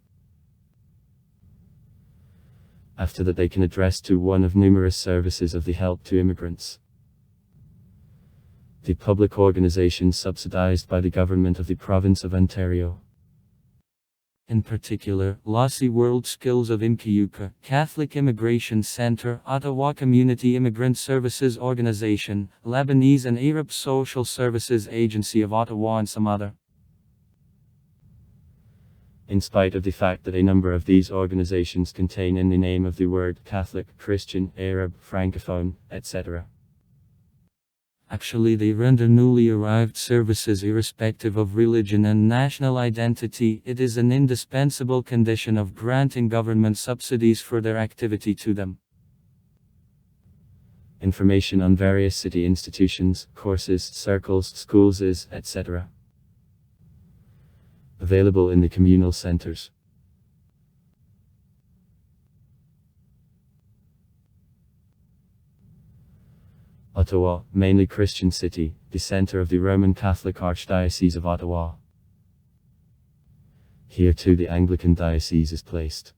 S2: After that they can address to one of numerous services of the help to immigrants. The public organizations subsidized by the government of the province of Ontario. In particular, Lassie World Skills of Imkiyuka, Catholic Immigration Center, Ottawa Community Immigrant Services Organization, Lebanese and Arab Social Services Agency of Ottawa and some other. In spite of the fact that a number of these organizations contain in the name of the word Catholic, Christian, Arab, Francophone, etc.
S1: Actually, they render newly arrived services irrespective of religion and national identity. It is an indispensable condition of granting government subsidies for their activity to them.
S2: Information on various city institutions, courses, circles, schools is, etc. available in the communal centers. Ottawa, mainly Christian city, the center of the Roman Catholic Archdiocese of Ottawa. Here too the Anglican diocese is placed.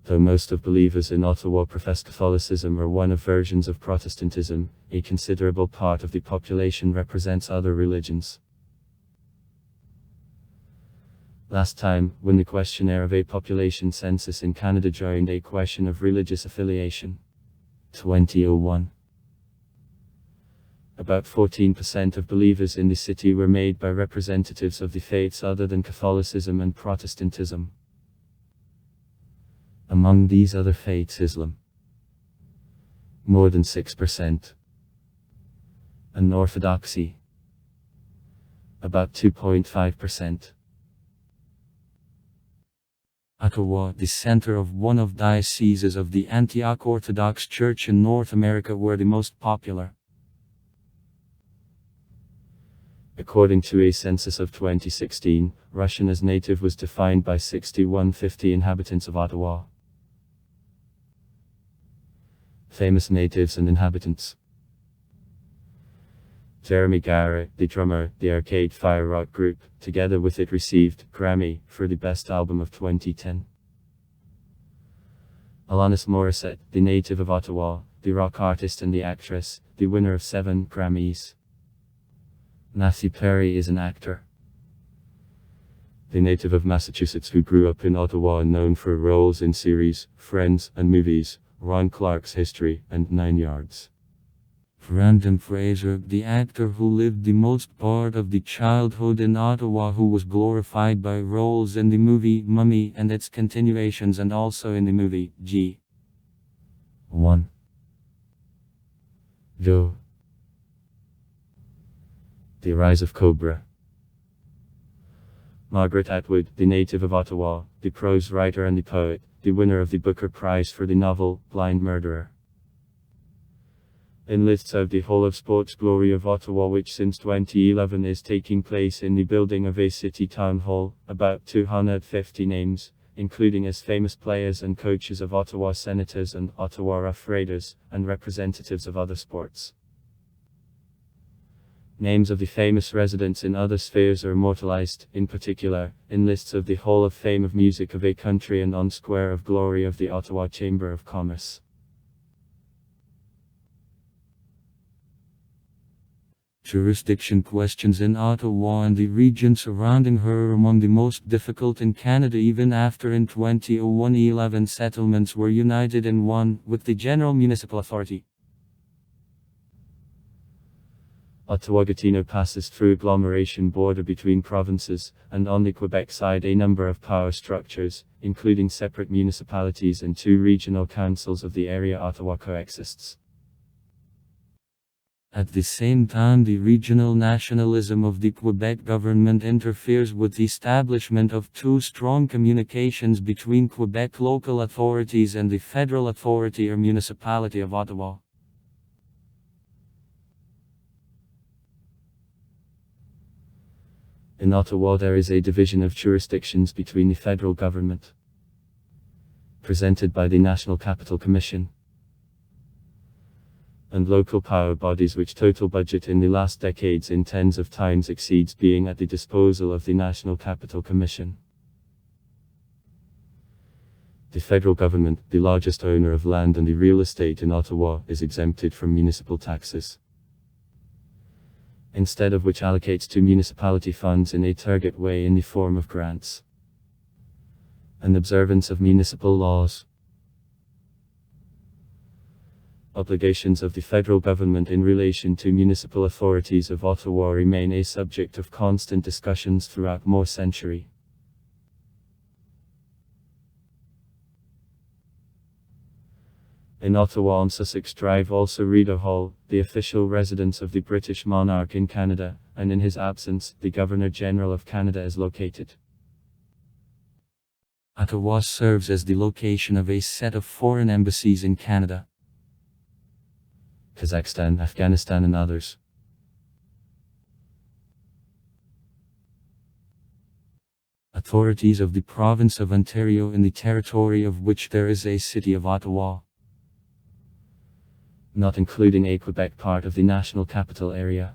S2: Though most of believers in Ottawa profess Catholicism or one of versions of Protestantism, a considerable part of the population represents other religions. Last time, when the questionnaire of a population census in Canada joined a question of religious affiliation. 2001. About 14% of believers in the city were made by representatives of the faiths other than Catholicism and Protestantism. Among these other faiths, Islam, more than 6%, and Orthodoxy, about 2.5%. Ottawa, the center of one of dioceses of the Antioch Orthodox Church in North America, were the most popular. According to a census of 2016, Russian as native was defined by 6,150 inhabitants of Ottawa. Famous natives and inhabitants. Jeremy Garrett, the drummer, the Arcade Fire rock group, together with it received Grammy for the best album of 2010. Alanis Morissette, the native of Ottawa, the rock artist and the actress, the winner of 7 Grammys. Matthew Perry is an actor. The native of Massachusetts who grew up in Ottawa and known for roles in series, Friends, and movies, Ron Clark's History, and 9 Yards. Brandon Fraser, the actor who lived the most part of the childhood in Ottawa, who was glorified by roles in the movie Mummy and its continuations and also in the movie G1. Joe. The Rise of Cobra. Margaret Atwood, the native of Ottawa, the prose writer and the poet, the winner of the Booker Prize for the novel Blind Murderer. In lists of the Hall of Sports Glory of Ottawa, which since 2011 is taking place in the building of a city town hall, about 250 names, including as famous players and coaches of Ottawa Senators and Ottawa Rough Raiders, and representatives of other sports. Names of the famous residents in other spheres are immortalized, in particular, in lists of the Hall of Fame of Music of a country and on Square of Glory of the Ottawa Chamber of Commerce.
S1: Jurisdiction questions in Ottawa and the region surrounding her are among the most difficult in Canada even after in 2001 11 settlements were united in one, with the General Municipal Authority.
S2: Ottawa-Gatineau passes through agglomeration border between provinces, and on the Quebec side a number of power structures, including separate municipalities and 2 regional councils of the area Ottawa coexists.
S1: At the same time, the regional nationalism of the Quebec government interferes with the establishment of 2 strong communications between Quebec local authorities and the federal authority or municipality of Ottawa.
S2: In Ottawa there is a division of jurisdictions between the federal government, presented by the National Capital Commission, and local power bodies which total budget in the last decades in tens of times exceeds being at the disposal of the National Capital Commission. The federal government, the largest owner of land and the real estate in Ottawa, is exempted from municipal taxes, instead of which allocates to municipality funds in a target way in the form of grants and observance of municipal laws. Obligations of the federal government in relation to municipal authorities of Ottawa remain a subject of constant discussions throughout more century. In Ottawa on Sussex Drive also Rideau Hall, the official residence of the British monarch in Canada, and in his absence, the Governor-General of Canada is located.
S1: Ottawa serves as the location of a set of foreign embassies in Canada,
S2: Kazakhstan, Afghanistan and others.
S1: Authorities of the province of Ontario in the territory of which there is a city of Ottawa,
S2: not including a Quebec part of the National Capital Area,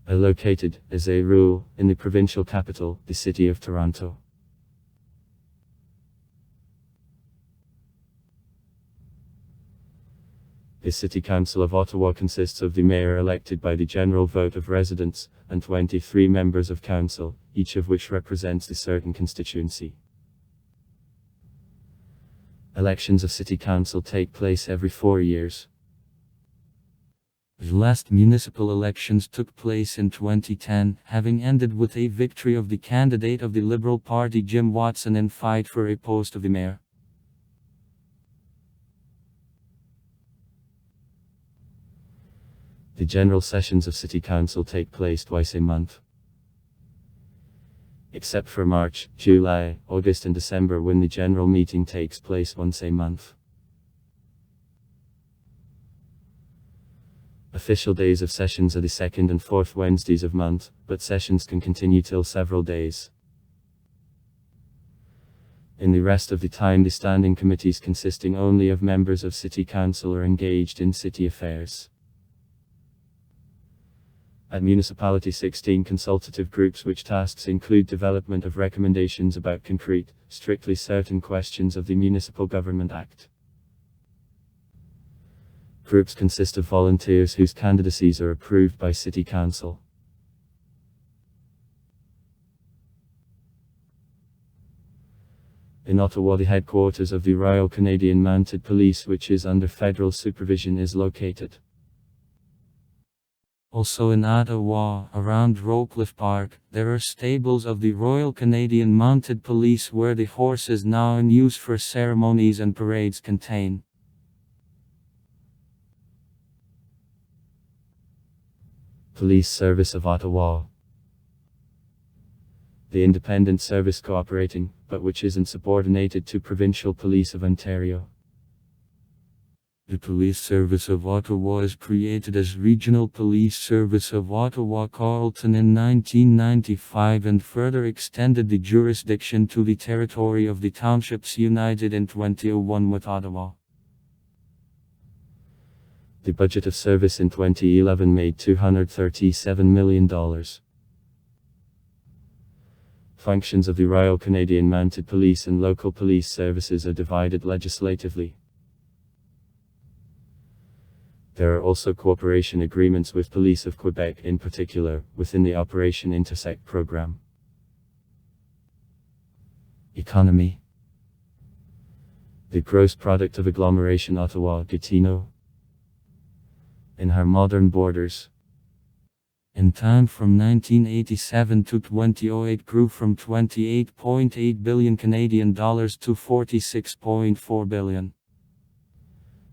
S2: are located, as a rule, in the provincial capital, the city of Toronto. The City Council of Ottawa consists of the mayor elected by the general vote of residents, and 23 members of council, each of which represents a certain constituency. Elections of City Council take place every 4 years.
S1: The last municipal elections took place in 2010, having ended with a victory of the candidate of the Liberal Party Jim Watson in fight for a post of the mayor.
S2: The general sessions of City Council take place twice a month, except for March, July, August and December when the general meeting takes place once a month. Official days of sessions are the 2nd and 4th Wednesdays of month, but sessions can continue till several days. In the rest of the time the standing committees consisting only of members of City Council are engaged in city affairs. At Municipality 16 consultative groups which tasks include development of recommendations about concrete, strictly certain questions of the Municipal Government Act. Groups consist of volunteers whose candidacies are approved by City Council. In Ottawa the headquarters of the Royal Canadian Mounted Police which is under federal supervision is located.
S1: Also in Ottawa, around Rocliffe Park, there are stables of the Royal Canadian Mounted Police where the horses now in use for ceremonies and parades contain.
S2: Police Service of Ottawa. The independent service cooperating, but which isn't subordinated to Provincial Police of Ontario.
S1: The Police Service of Ottawa is created as Regional Police Service of Ottawa-Carleton in 1995 and further extended the jurisdiction to the territory of the townships united in 2001 with Ottawa.
S2: The budget of service in 2011 made $237 million. Functions of the Royal Canadian Mounted Police and local police services are divided legislatively. There are also cooperation agreements with Police of Quebec in particular, within the Operation Intersect program. Economy. The gross product of agglomeration Ottawa-Gatineau. In her modern borders. In time from 1987 to 2008 grew from 28.8 billion Canadian dollars to 46.4 billion.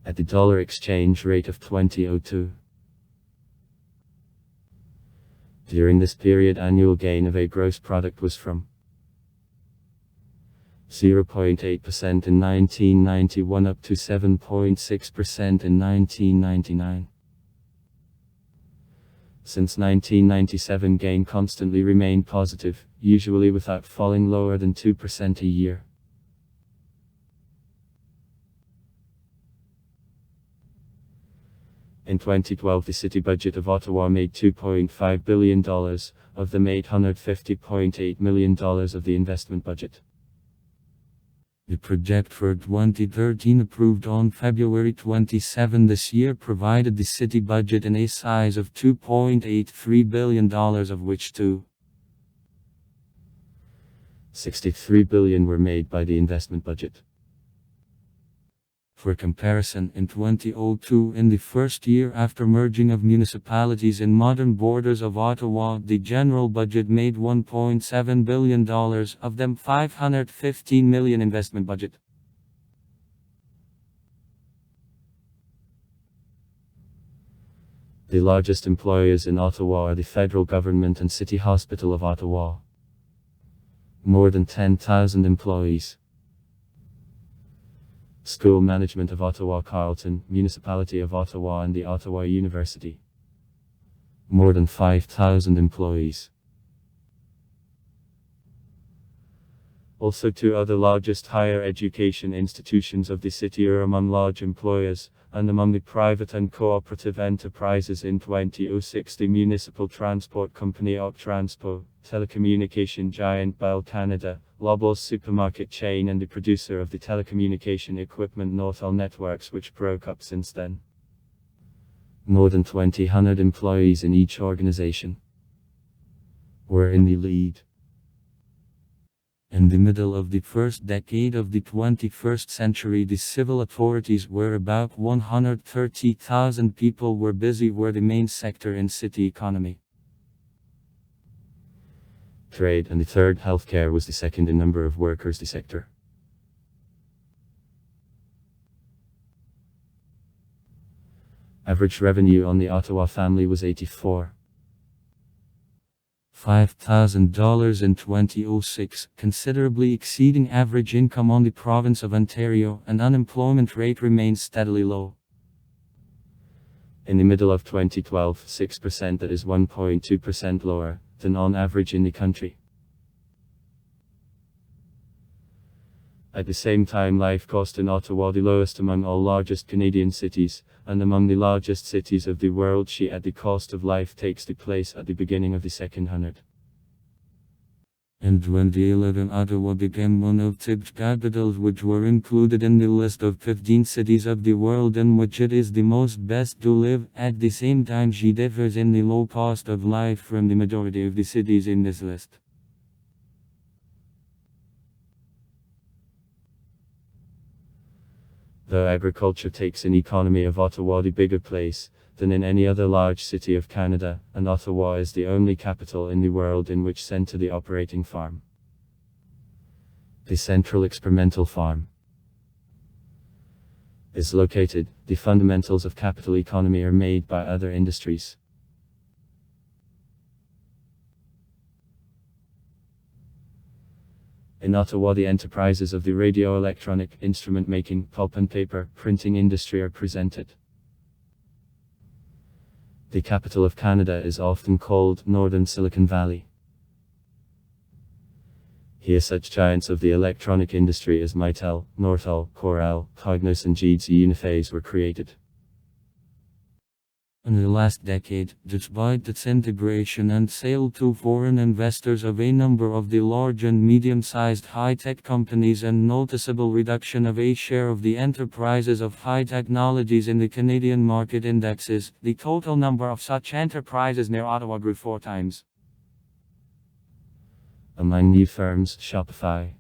S2: At the dollar exchange rate of 2002. During this period, annual gain of a gross product was from 0.8% in 1991 up to 7.6% in 1999. Since 1997, gain constantly remained positive, usually without falling lower than 2% a year. In 2012, the city budget of Ottawa made $2.5 billion, of them $850.8 million of the investment budget. The project for 2013, approved on February 27 this year, provided the city budget in a size of $2.83 billion, of which $2.63 billion were made by the investment budget. For comparison, in 2002, in the first year after merging of municipalities in modern borders of Ottawa, the general budget made $1.7 billion, of them $515 million investment budget. The largest employers in Ottawa are the federal government and City Hospital of Ottawa. More than 10,000 employees. School Management of Ottawa Carleton, Municipality of Ottawa and the Ottawa University. More than 5,000 employees. Also, two other largest higher education institutions of the city are among large employers, and among the private and cooperative enterprises in 2006 the municipal transport company Octranspo, telecommunication giant Bell Canada, Loblaws supermarket chain and the producer of the telecommunication equipment Northall Networks, which broke up since then. More than 2,000 employees in each organization were in the lead. In the middle of the first decade of the 21st century, the civil authorities, where about 130,000 people were busy, were the main sector in city economy. Trade and the third, healthcare, was the second in number of workers the sector. Average revenue on the Ottawa family was $84,500 in 2006, considerably exceeding average income on the province of Ontario, and unemployment rate remains steadily low. In the middle of 2012, 6%, that is 1.2% lower than on average in the country. At the same time, life cost in Ottawa the lowest among all largest Canadian cities, and among the largest cities of the world. She at the cost of life takes the place at the beginning of the second hundred. In 2011, Ottawa became one of TIP's capitals, which were included in the list of 15 cities of the world in which it is the most best to live. At the same time, she differs in the low cost of life from the majority of the cities in this list. Though agriculture takes in economy of Ottawa the bigger place than in any other large city of Canada, and Ottawa is the only capital in the world in which center the operating farm. The Central Experimental Farm is located. The fundamentals of capital economy are made by other industries. In Ottawa, the enterprises of the radio-electronic, instrument making, pulp and paper, printing industry are presented. The capital of Canada is often called Northern Silicon Valley. Here such giants of the electronic industry as Mitel, Northall, Corel, Cognos and GEDS Uniphase were created.
S1: In the last decade, despite its integration and sale to foreign investors of a number of the large and medium-sized high-tech companies and noticeable reduction of a share of the enterprises of high technologies in the Canadian market indexes, the total number of such enterprises near Ottawa grew 4 times.
S2: Among new firms, Shopify,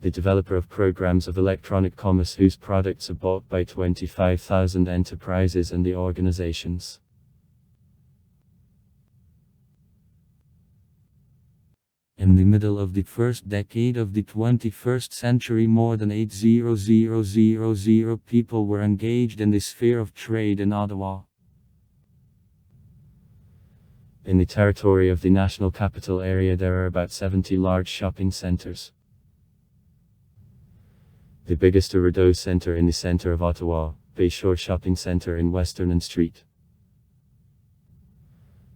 S2: the developer of programs of electronic commerce whose products are bought by 25,000 enterprises and the organizations.
S1: In the middle of the first decade of the 21st century, more than 80,000 people were engaged in the sphere of trade in Ottawa.
S2: In the territory of the National Capital Area, there are about 70 large shopping centers. The biggest are Rideau Centre in the centre of Ottawa, Bayshore Shopping Centre in Western and Street,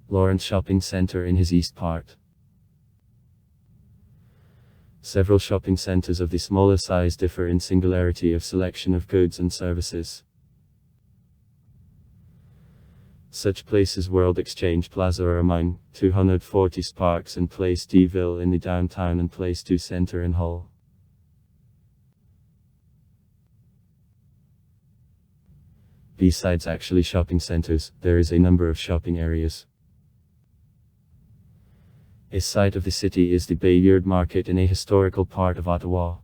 S2: Lawrence Shopping Centre in his east part. Several shopping centres of the smaller size differ in singularity of selection of goods and services. Such places World Exchange Plaza are among, 240 Sparks and Place Deville in the downtown and Place du Centre in Hull. Besides actually shopping centers, there is a number of shopping areas. A site of the city is the Bayard Market in a historical part of Ottawa.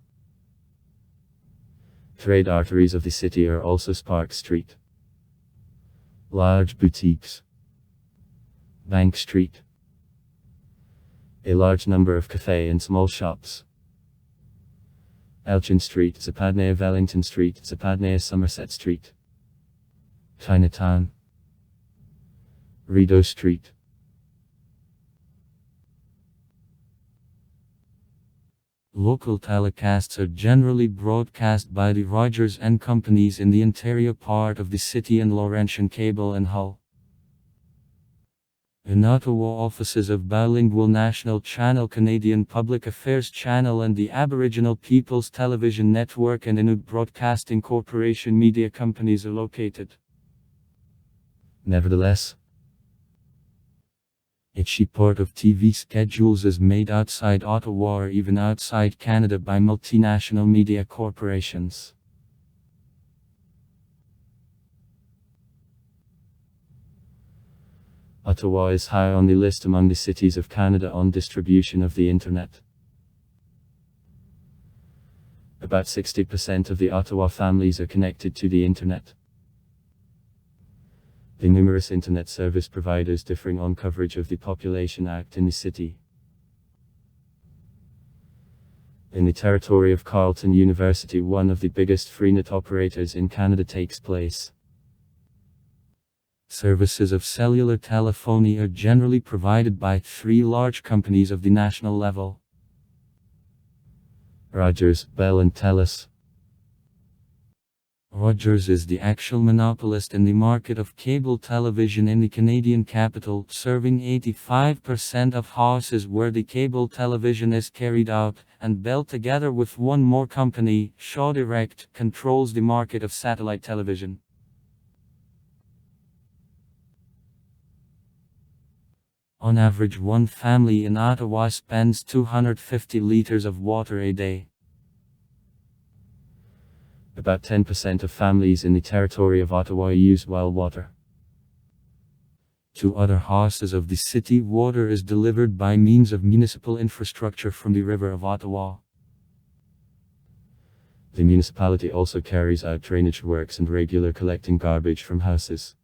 S2: Trade arteries of the city are also Spark Street, large boutiques, Bank Street, a large number of café and small shops, Elgin Street, Zapadnaya Wellington Street, Zapadnaya Somerset Street, Chinatown, Rideau Street.
S1: Local telecasts are generally broadcast by the Rogers and Companies in the interior part of the city and Laurentian Cable in Hull. In Ottawa, offices of Bilingual National Channel, Canadian Public Affairs Channel and the Aboriginal People's Television Network and Inuit Broadcasting Corporation media companies are located.
S2: Nevertheless,
S1: a cheap part of TV schedules is made outside Ottawa or even outside Canada by multinational media corporations.
S2: Ottawa is high on the list among the cities of Canada on distribution of the Internet. About 60% of the Ottawa families are connected to the Internet. The numerous Internet service providers differing on coverage of the population act in the city. In the territory of Carleton University, one of the biggest freenet operators in Canada takes place.
S1: Services of cellular telephony are generally provided by 3 large companies of the national level:
S2: Rogers, Bell and Telus.
S1: Rogers is the actual monopolist in the market of cable television in the Canadian capital, serving 85% of houses where the cable television is carried out, and Bell, together with one more company, Shaw Direct, controls the market of satellite television. On average, one family in Ottawa spends 250 liters of water a day.
S2: About 10% of families in the territory of Ottawa use well water.
S1: To other houses of the city, water is delivered by means of municipal infrastructure from the River of Ottawa.
S2: The municipality also carries out drainage works and regular collecting garbage from houses.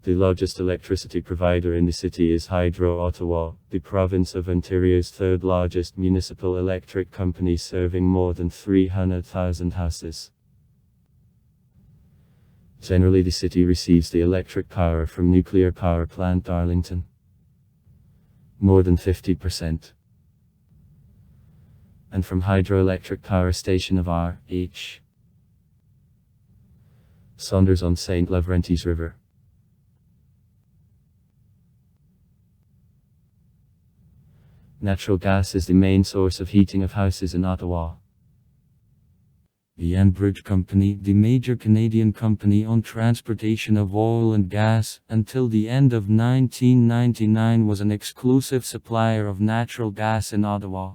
S2: The largest electricity provider in the city is Hydro Ottawa, the province of Ontario's third largest municipal electric company, serving more than 300,000 houses. Generally, the city receives the electric power from nuclear power plant Darlington, more than 50%, and from hydroelectric power station of R.H. Saunders on St. Lavrenti's River. Natural gas is the main source of heating of houses in Ottawa.
S1: The Enbridge Company, the major Canadian company on transportation of oil and gas, until the end of 1999 was an exclusive supplier of natural gas in Ottawa.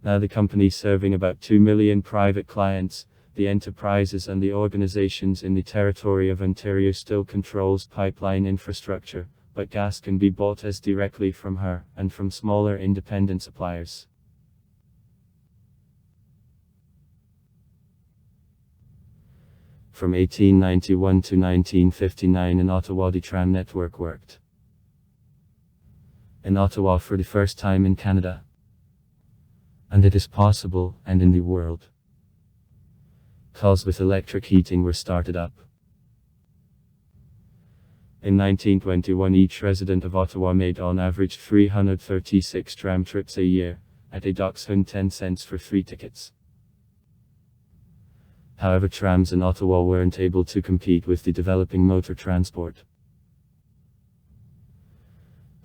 S2: Now the company serving about 2 million private clients, the enterprises and the organizations in the territory of Ontario still controls pipeline infrastructure, but gas can be bought as directly from her, and from smaller independent suppliers. From 1891 to 1959 in Ottawa the tram network worked. In Ottawa for the first time in Canada. And it is possible, and in the world. Cars with electric heating were started up. In 1921 each resident of Ottawa made on average 336 tram trips a year, at $10 for 3 tickets. However, trams in Ottawa weren't able to compete with the developing motor transport.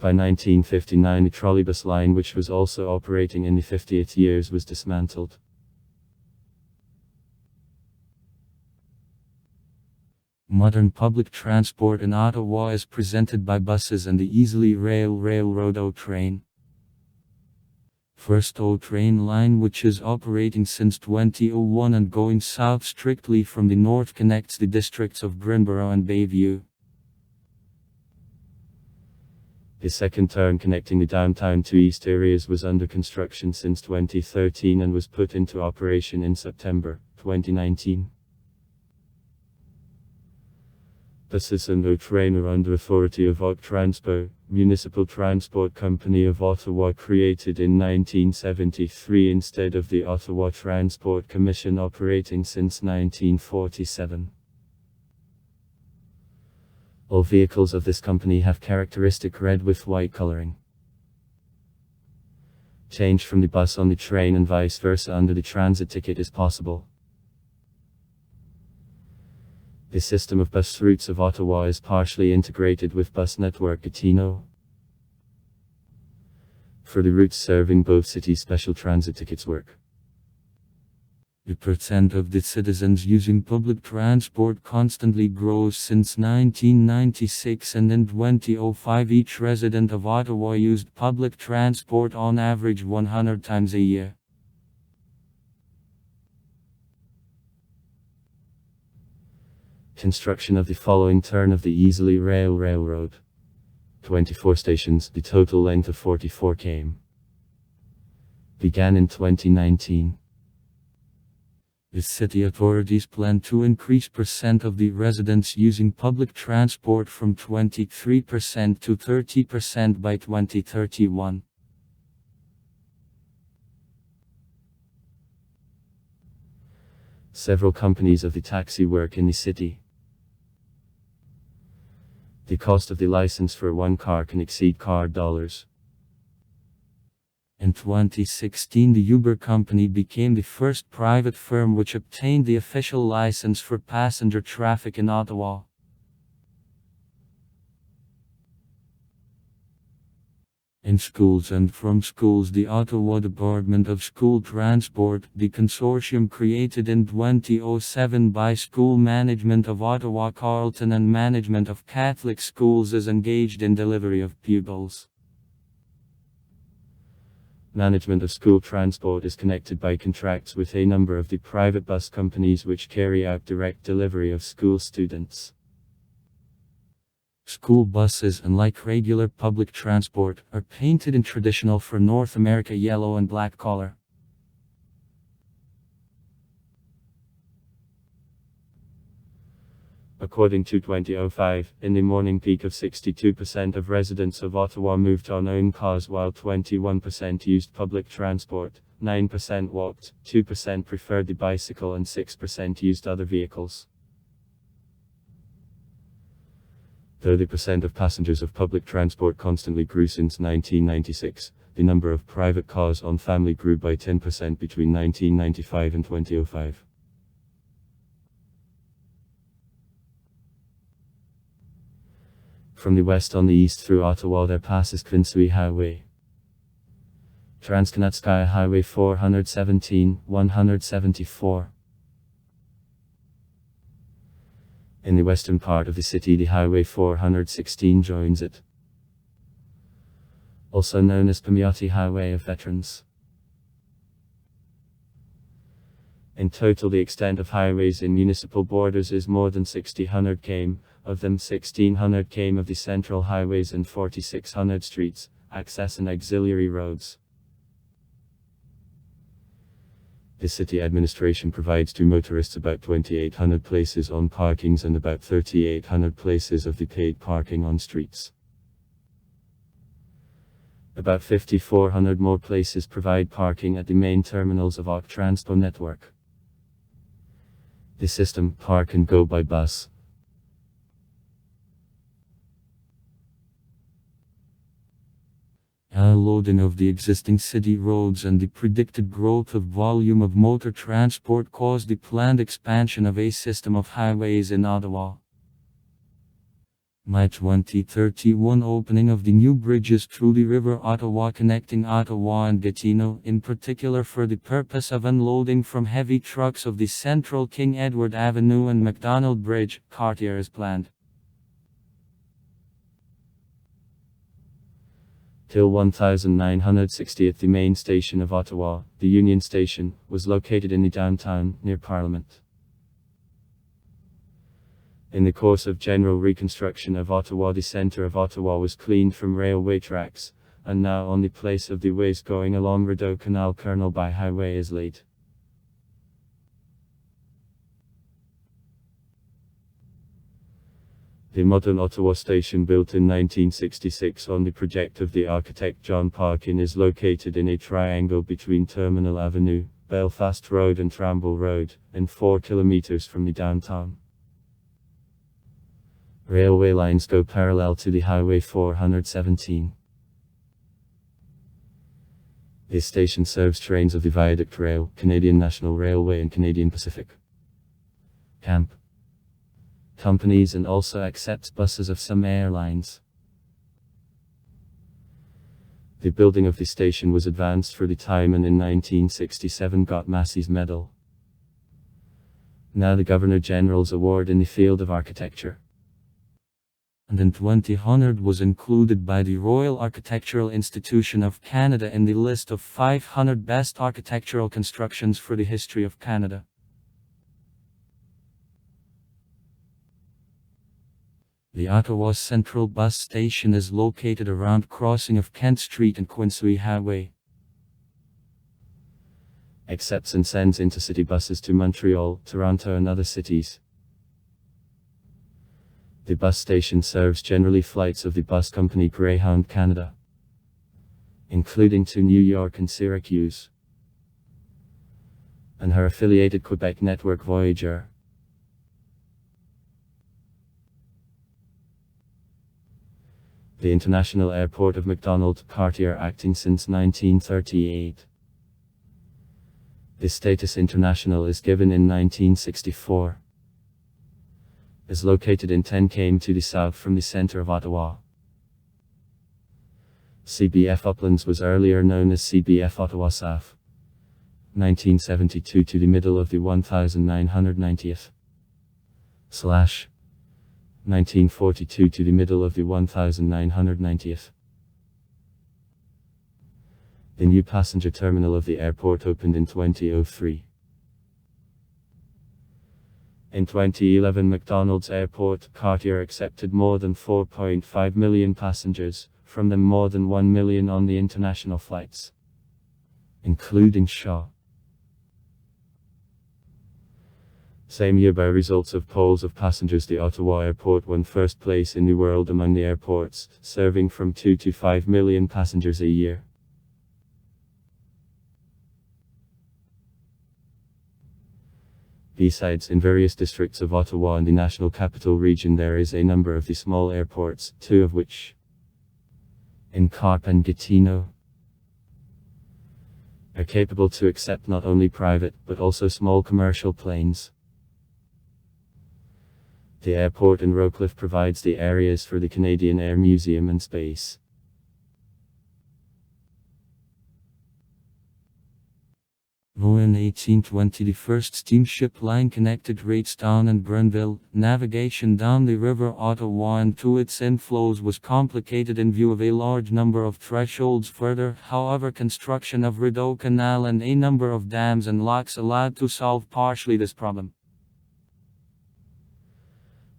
S2: By 1959 the trolleybus line, which was also operating in the 50th years, was dismantled.
S1: Modern public transport in Ottawa is presented by buses and the Easily Railroad O train. First O train line, which is operating since 2001 and going south strictly from the north, connects the districts of Grinboro and Bayview.
S2: The second turn connecting the downtown to east areas was under construction since 2013 and was put into operation in September 2019. Buses and O train are under authority of Transpo, Municipal Transport Company of Ottawa, created in 1973 instead of the Ottawa Transport Commission, operating since 1947. All vehicles of this company have characteristic red with white coloring. Change from the bus on the train and vice versa under the transit ticket is possible. The system of bus routes of Ottawa is partially integrated with bus network Gatineau. For the routes serving both cities, special transit tickets work.
S1: The percent of the citizens using public transport constantly grows since 1996, and in 2005 each resident of Ottawa used public transport on average 100 times a year.
S2: Construction of the following turn of the Easily Railroad. 24 stations, the total length of 44 km. Began in 2019.
S1: The city authorities plan to increase percent of the residents using public transport from 23% to 30% by 2031.
S2: Several companies of the taxi work in the city. The cost of the license for one car can exceed $.
S1: In 2016 the Uber company became the first private firm which obtained the official license for passenger traffic in Ottawa. In schools and from schools, the Ottawa Department of School Transport, the consortium created in 2007 by School Management of Ottawa Carleton and Management of Catholic Schools, is engaged in delivery of pupils.
S2: Management of school transport is connected by contracts with a number of the private bus companies which carry out direct delivery of school students.
S1: School buses, unlike regular public transport, are painted in traditional for North America yellow and black color.
S2: According to 2005, in the morning peak of 62% of residents of Ottawa moved on own cars while 21% used public transport, 9% walked, 2% preferred the bicycle and 6% used other vehicles. Though the percent of passengers of public transport constantly grew since 1996, the number of private cars on family grew by 10% between 1995 and 2005. From the west on the east through Ottawa there passes Quincy Highway. Transkanadskaya Highway 417, 174. In the western part of the city, the Highway 416 joins it, also known as Pamyati Highway of Veterans. In total, the extent of highways in municipal borders is more than 6,000 km, of them 1,600 km of the central highways and 4,600 streets, access and auxiliary roads. The city administration provides to motorists about 2,800 places on parkings and about 3,800 places of the paid parking on streets. About 5,400 more places provide parking at the main terminals of Transpo network. The system Park and Go by bus.
S1: Loading of the existing city roads and the predicted growth of volume of motor transport caused the planned expansion of a system of highways in Ottawa. May 2031 opening of the new bridges through the River Ottawa connecting Ottawa and Gatineau, in particular for the purpose of unloading from heavy trucks of the central King Edward Avenue and MacDonald Bridge, Cartier is planned.
S2: Till 1960, the main station of Ottawa, the Union Station, was located in the downtown, near Parliament. In the course of general reconstruction of Ottawa, the centre of Ottawa was cleaned from railway tracks, and now on the place of the ways going along Rideau Canal Colonel by highway is laid. The modern Ottawa station, built in 1966 on the project of the architect John Parkin, is located in a triangle between Terminal Avenue, Belfast Road and Tramble Road, and 4 kilometres from the downtown. Railway lines go parallel to the Highway 417. This station serves trains of the Viaduct Rail, Canadian National Railway and Canadian Pacific Camp companies, and also accepts buses of some airlines. The building of the station was advanced for the time and in 1967 got Massey's Medal. Now the Governor-General's Award in the field of architecture.
S1: And in 2000 was included by the Royal Architectural Institution of Canada in the list of 500 best architectural constructions for the history of Canada. The Ottawa Central Bus Station is located around crossing of Kent Street and Quincy Highway.
S2: Accepts and sends intercity buses to Montreal, Toronto and other cities. The bus station serves generally flights of the bus company Greyhound Canada, including to New York and Syracuse, and her affiliated Quebec network Voyager. The International Airport of MacDonald, Cartier, acting since 1938. The status international is given in 1964. Is located in 10 km to the south from the centre of Ottawa. CBF Uplands was earlier known as CBF Ottawa South. 1972 to the middle of the 1990th. / 1942 to the middle of the 1990th. The new passenger terminal of the airport opened in 2003. In 2011, McDonald's Airport, Cartier accepted more than 4.5 million passengers, from them more than 1 million on the international flights, including Shaw. Same year, by results of polls of passengers, the Ottawa Airport won first place in the world among the airports, serving from 2 to 5 million passengers a year. Besides, in various districts of Ottawa and the National Capital Region there is a number of the small airports, 2 of which, in Carp and Gatineau, are capable to accept not only private, but also small commercial planes. The airport in Rockcliffe provides the areas for the Canadian Air Museum and Space.
S1: Though in 1820 the first steamship line connected Ratestown and Grenville, navigation down the River Ottawa and to its inflows was complicated in view of a large number of thresholds. Further, however, construction of Rideau Canal and a number of dams and locks allowed to solve partially this problem.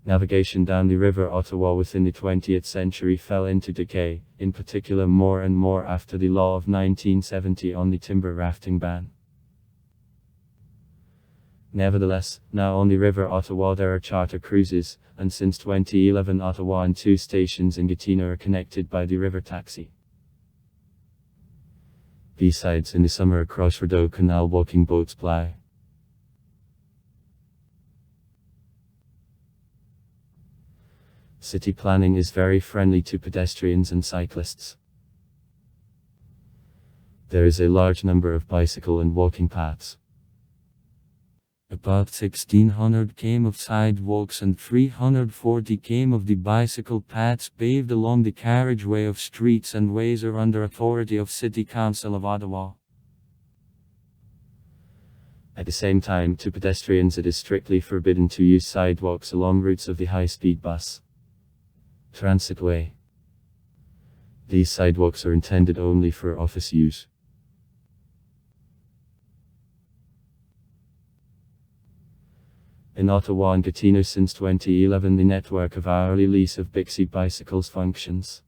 S2: Navigation down the River Ottawa within the 20th century fell into decay, in particular more and more after the law of 1970 on the timber rafting ban. Nevertheless, now on the River Ottawa there are charter cruises, and since 2011 Ottawa and 2 stations in Gatineau are connected by the river taxi. Besides, in the summer across Rideau Canal walking boats ply. City planning is very friendly to pedestrians and cyclists. There is a large number of bicycle and walking paths.
S1: About 1600 km of sidewalks and 340 km of the bicycle paths paved along the carriageway of streets and ways are under authority of City Council of Ottawa.
S2: At the same time, to pedestrians it is strictly forbidden to use sidewalks along routes of the high-speed bus transitway. These sidewalks are intended only for office use. In Ottawa and Gatineau since 2011 the network of hourly lease of Bixi bicycles functions.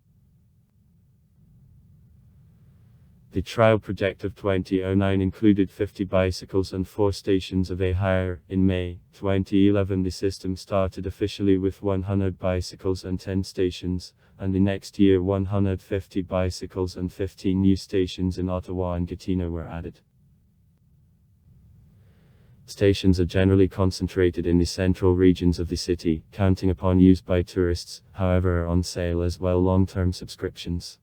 S2: The trial project of 2009 included 50 bicycles and 4 stations of a hire. In May 2011 the system started officially with 100 bicycles and 10 stations, and the next year 150 bicycles and 15 new stations in Ottawa and Gatineau were added. Stations are generally concentrated in the central regions of the city, counting upon use by tourists, however are on sale as well long-term subscriptions.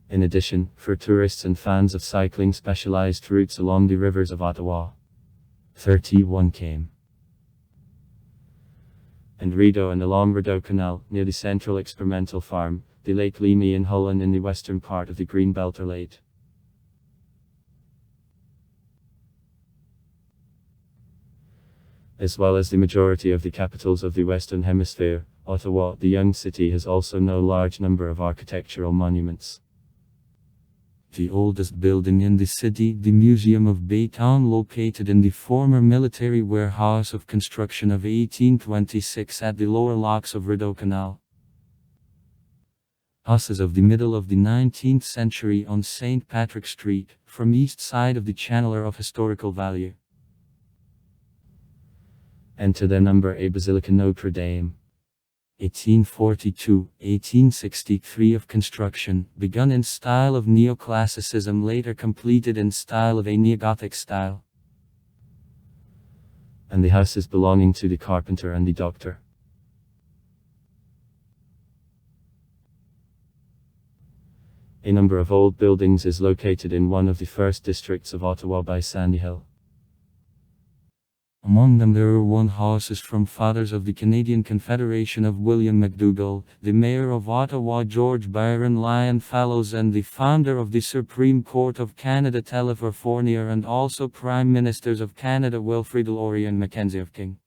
S2: In addition, for tourists and fans of cycling specialized routes along the rivers of Ottawa, 31 km. And Rideau and along Rideau Canal, near the central experimental farm, the Lake Leamy in Hull and in the western part of the Greenbelt are laid. As well as the majority of the capitals of the Western Hemisphere, Ottawa, the young city, has also no large number of architectural monuments.
S1: The oldest building in the city, the Museum of Baytown, located in the former military warehouse of construction of 1826 at the lower locks of Rideau Canal. Houses of the middle of the 19th century on St. Patrick Street, from east side of the channel are of historical value.
S2: Enter their number a Basilica Notre Dame.
S1: 1842-1863 of construction, begun in style of neoclassicism, later completed in style of a neogothic style.
S2: And the houses belonging to the carpenter and the doctor. A number of old buildings is located in one of the first districts of Ottawa by Sandy Hill.
S1: Among them there are one houses from Fathers of the Canadian Confederation of William McDougall, the Mayor of Ottawa George Byron Lyon Fellows and the founder of the Supreme Court of Canada Telfer Fournier, and also Prime Ministers of Canada Wilfrid Laurier and Mackenzie of King.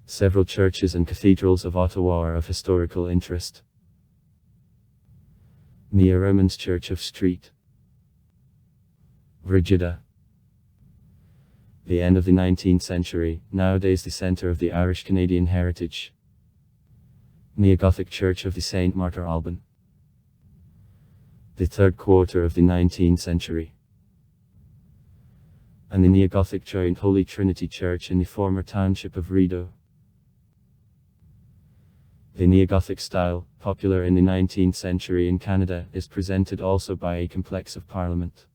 S2: Several churches and cathedrals of Ottawa are of historical interest. Neo-Romans Church of St. Brigida. The end of the 19th century, nowadays the centre of the Irish-Canadian heritage. Neo-Gothic Church of the St. Martyr Alban. The third quarter of the 19th century. And the Neo-Gothic Joint Holy Trinity Church in the former township of Rideau. The Neo-Gothic style, popular in the 19th century in Canada, is presented also by a complex of Parliament.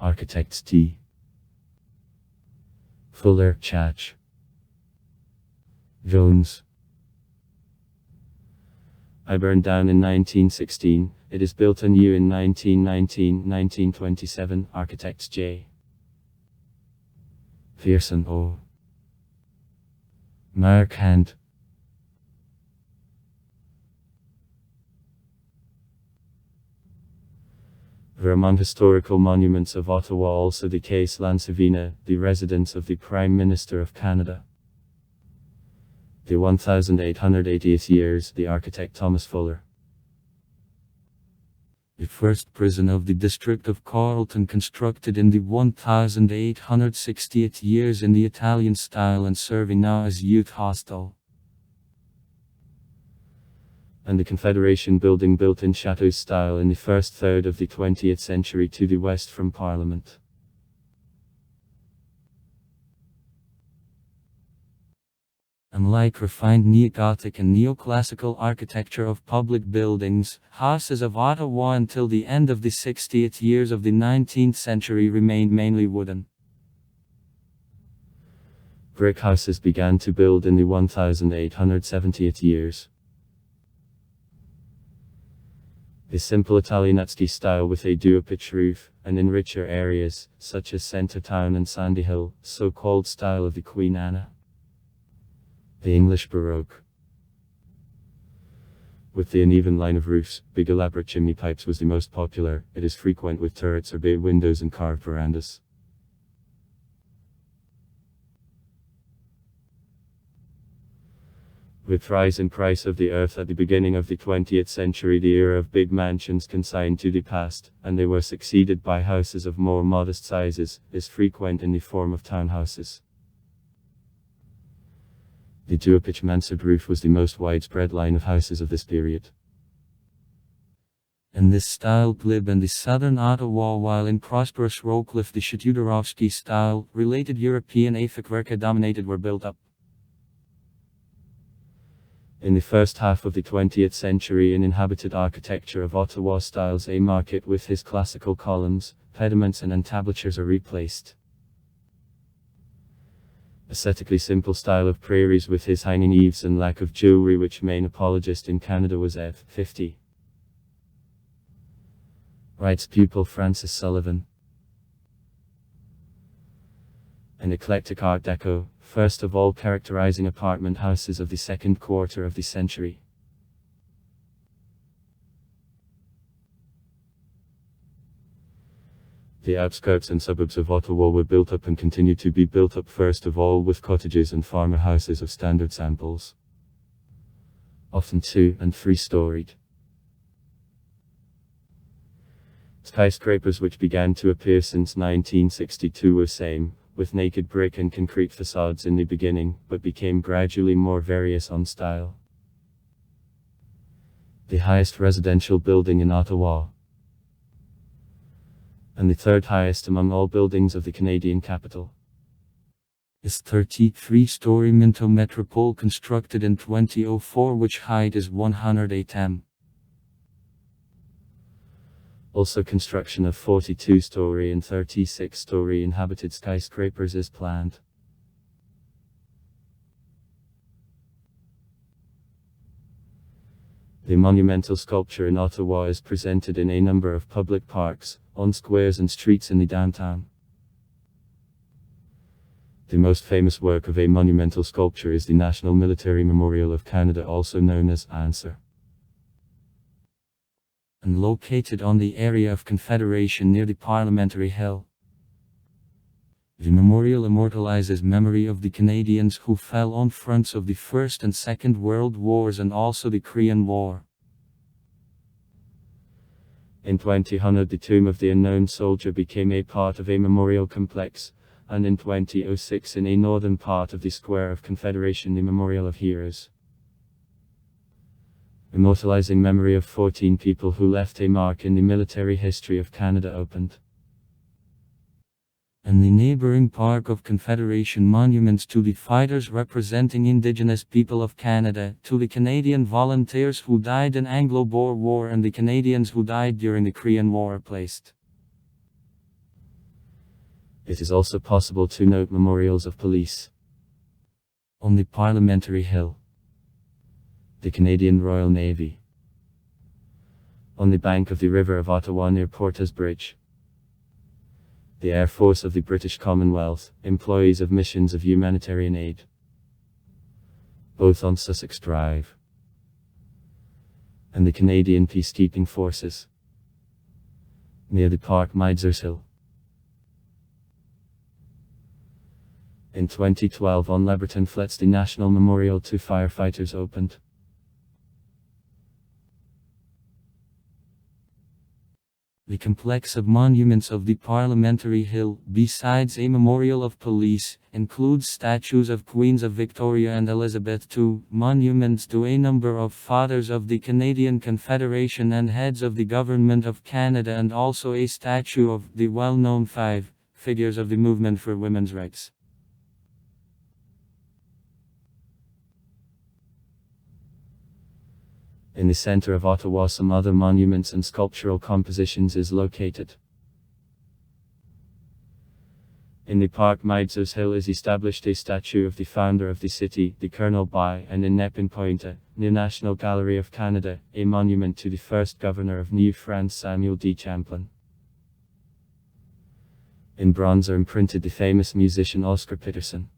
S2: Architects T. Fuller, Chach. Jones. I burned down in 1916, it is built anew in 1919-1927, Architects J. Pearson O. Mark Hand. Were among historical monuments of Ottawa also the Case Lansavina, the residence of the Prime Minister of Canada. The 1880th years, the architect Thomas Fuller.
S1: The first prison of the district of Carleton, constructed in the 1860th years in the Italian style and serving now as youth hostel.
S2: And the Confederation building built in chateau style in the first third of the 20th century to the west from Parliament.
S1: Unlike refined neo-Gothic and neoclassical architecture of public buildings, houses of Ottawa until the end of the 60th years of the 19th century remained mainly wooden.
S2: Brick houses began to build in the 1870th years. The simple Italianesque style with a duo-pitch roof, and in richer areas, such as Centretown and Sandy Hill, so-called style of the Queen Anne. The English Baroque. With the uneven line of roofs, big elaborate chimney pipes was the most popular. It is frequent with turrets or bay windows and carved verandas. With rise in price of the earth at the beginning of the 20th century, the era of big mansions consigned to the past, and they were succeeded by houses of more modest sizes, is frequent in the form of townhouses. The duo-pitch mansard roof was the most widespread line of houses of this period.
S1: In this style glib in the southern Ottawa, while in prosperous Rockcliffe the Shatudorovsky style, related European Afik dominated were built up.
S2: In the first half of the 20th century, in inhabited architecture of Ottawa styles, a market with his classical columns, pediments and entablatures are replaced. Aesthetically simple style of prairies with his hanging eaves and lack of jewelry, which main apologist in Canada was F. 50. Writes pupil Francis Sullivan. An eclectic Art Deco, first of all characterizing apartment houses of the second quarter of the century. The outskirts and suburbs of Ottawa were built up and continue to be built up first of all with cottages and farmer houses of standard samples. Often 2- and 3-storied. Skyscrapers which began to appear since 1962 were same, with naked brick and concrete facades in the beginning, but became gradually more various on style. The highest residential building in Ottawa, and the third highest among all buildings of the Canadian capital,
S1: is 33-story Minto Metropole, constructed in 2004, which height is 108 m.
S2: Also construction of 42-story and 36-story inhabited skyscrapers is planned. The monumental sculpture in Ottawa is presented in a number of public parks, on squares and streets in the downtown. The most famous work of a monumental sculpture is the National Military Memorial of Canada, also known as Answer,
S1: and located on the area of Confederation near the Parliamentary Hill. The memorial immortalizes memory of the Canadians who fell on fronts of the First and Second World Wars and also the Korean War.
S2: In 2000, the Tomb of the Unknown Soldier became a part of a memorial complex, and in 2006 in a northern part of the Square of Confederation the Memorial of Heroes, immortalizing memory of 14 people who left a mark in the military history of Canada, opened.
S1: And the neighboring Park of Confederation monuments to the fighters representing Indigenous people of Canada, to the Canadian volunteers who died in Anglo-Boer War and the Canadians who died during the Korean War are placed.
S2: It is also possible to note memorials of police.
S1: On the Parliamentary Hill,
S2: the Canadian Royal Navy. On the bank of the River of Ottawa near Porta's Bridge, the Air Force of the British Commonwealth, employees of missions of humanitarian aid, both on Sussex Drive, and the Canadian Peacekeeping Forces, near the park Miders Hill. In 2012 on Leberton Flats the National Memorial to Firefighters opened.
S1: The complex of monuments of the Parliamentary Hill, besides a memorial of police, includes statues of Queens of Victoria and Elizabeth II, monuments to a number of fathers of the Canadian Confederation and heads of the Government of Canada, and also a statue of the well-known 5 figures of the movement for women's rights.
S2: In the center of Ottawa some other monuments and sculptural compositions is located. In the park Miders Hill is established a statue of the founder of the city, the Colonel By, and in Nepin Point, near National Gallery of Canada, a monument to the first governor of New France Samuel D. Champlain. In bronze are imprinted the famous musician Oscar Peterson.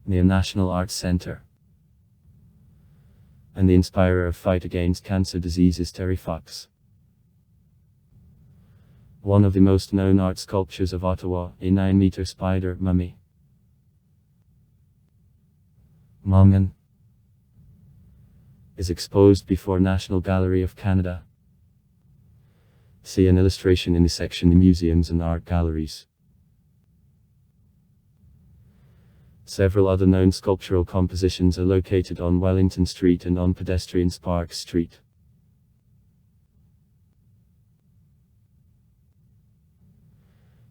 S2: Near National Arts Centre. And the inspirer of fight against cancer disease is Terry Fox. One of the most known art sculptures of Ottawa, a 9-meter spider mummy. Mummy is exposed before National Gallery of Canada. See an illustration in the section The Museums and Art Galleries. Several other known sculptural compositions are located on Wellington Street and on pedestrian Sparks Street.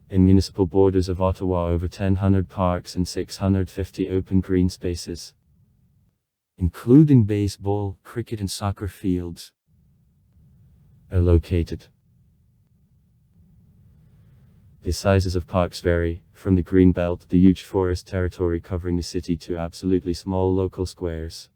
S2: In municipal borders of Ottawa over 1,000 parks and 650 open green spaces,
S1: including baseball, cricket and soccer fields,
S2: are located. The sizes of parks vary, from the green belt, the huge forest territory covering the city, to absolutely small local squares.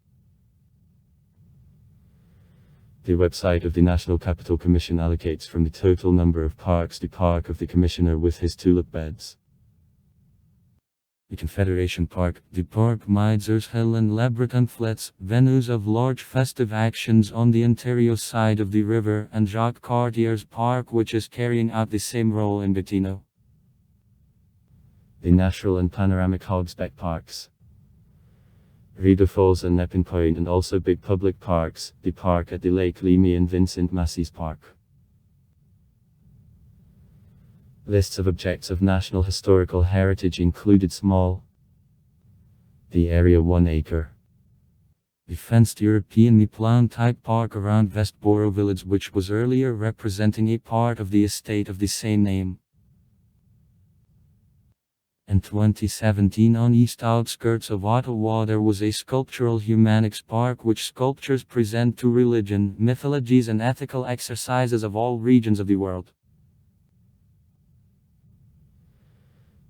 S2: The website of the National Capital Commission allocates from the total number of parks the park of the Commissioner with his tulip beds.
S1: The Confederation Park, the park Miders Hill and Leberton Flats, venues of large festive actions on the Ontario side of the river, and Jacques Cartier's Park, which is carrying out the same role in Gatineau.
S2: The natural and panoramic Hogsbeck Parks, Rideau Falls and Nepin Point, and also big public parks, the park at the Lake Leamy and Vincent Massey's Park. Lists of objects of national historical heritage included small. The area 1 acre.
S1: The fenced European plan type park around Westboro Village, which was earlier representing a part of the estate of the same name. In 2017 on east outskirts of Ottawa there was a sculptural humanics park which sculptures present to religion, mythologies and ethical exercises of all regions of the world.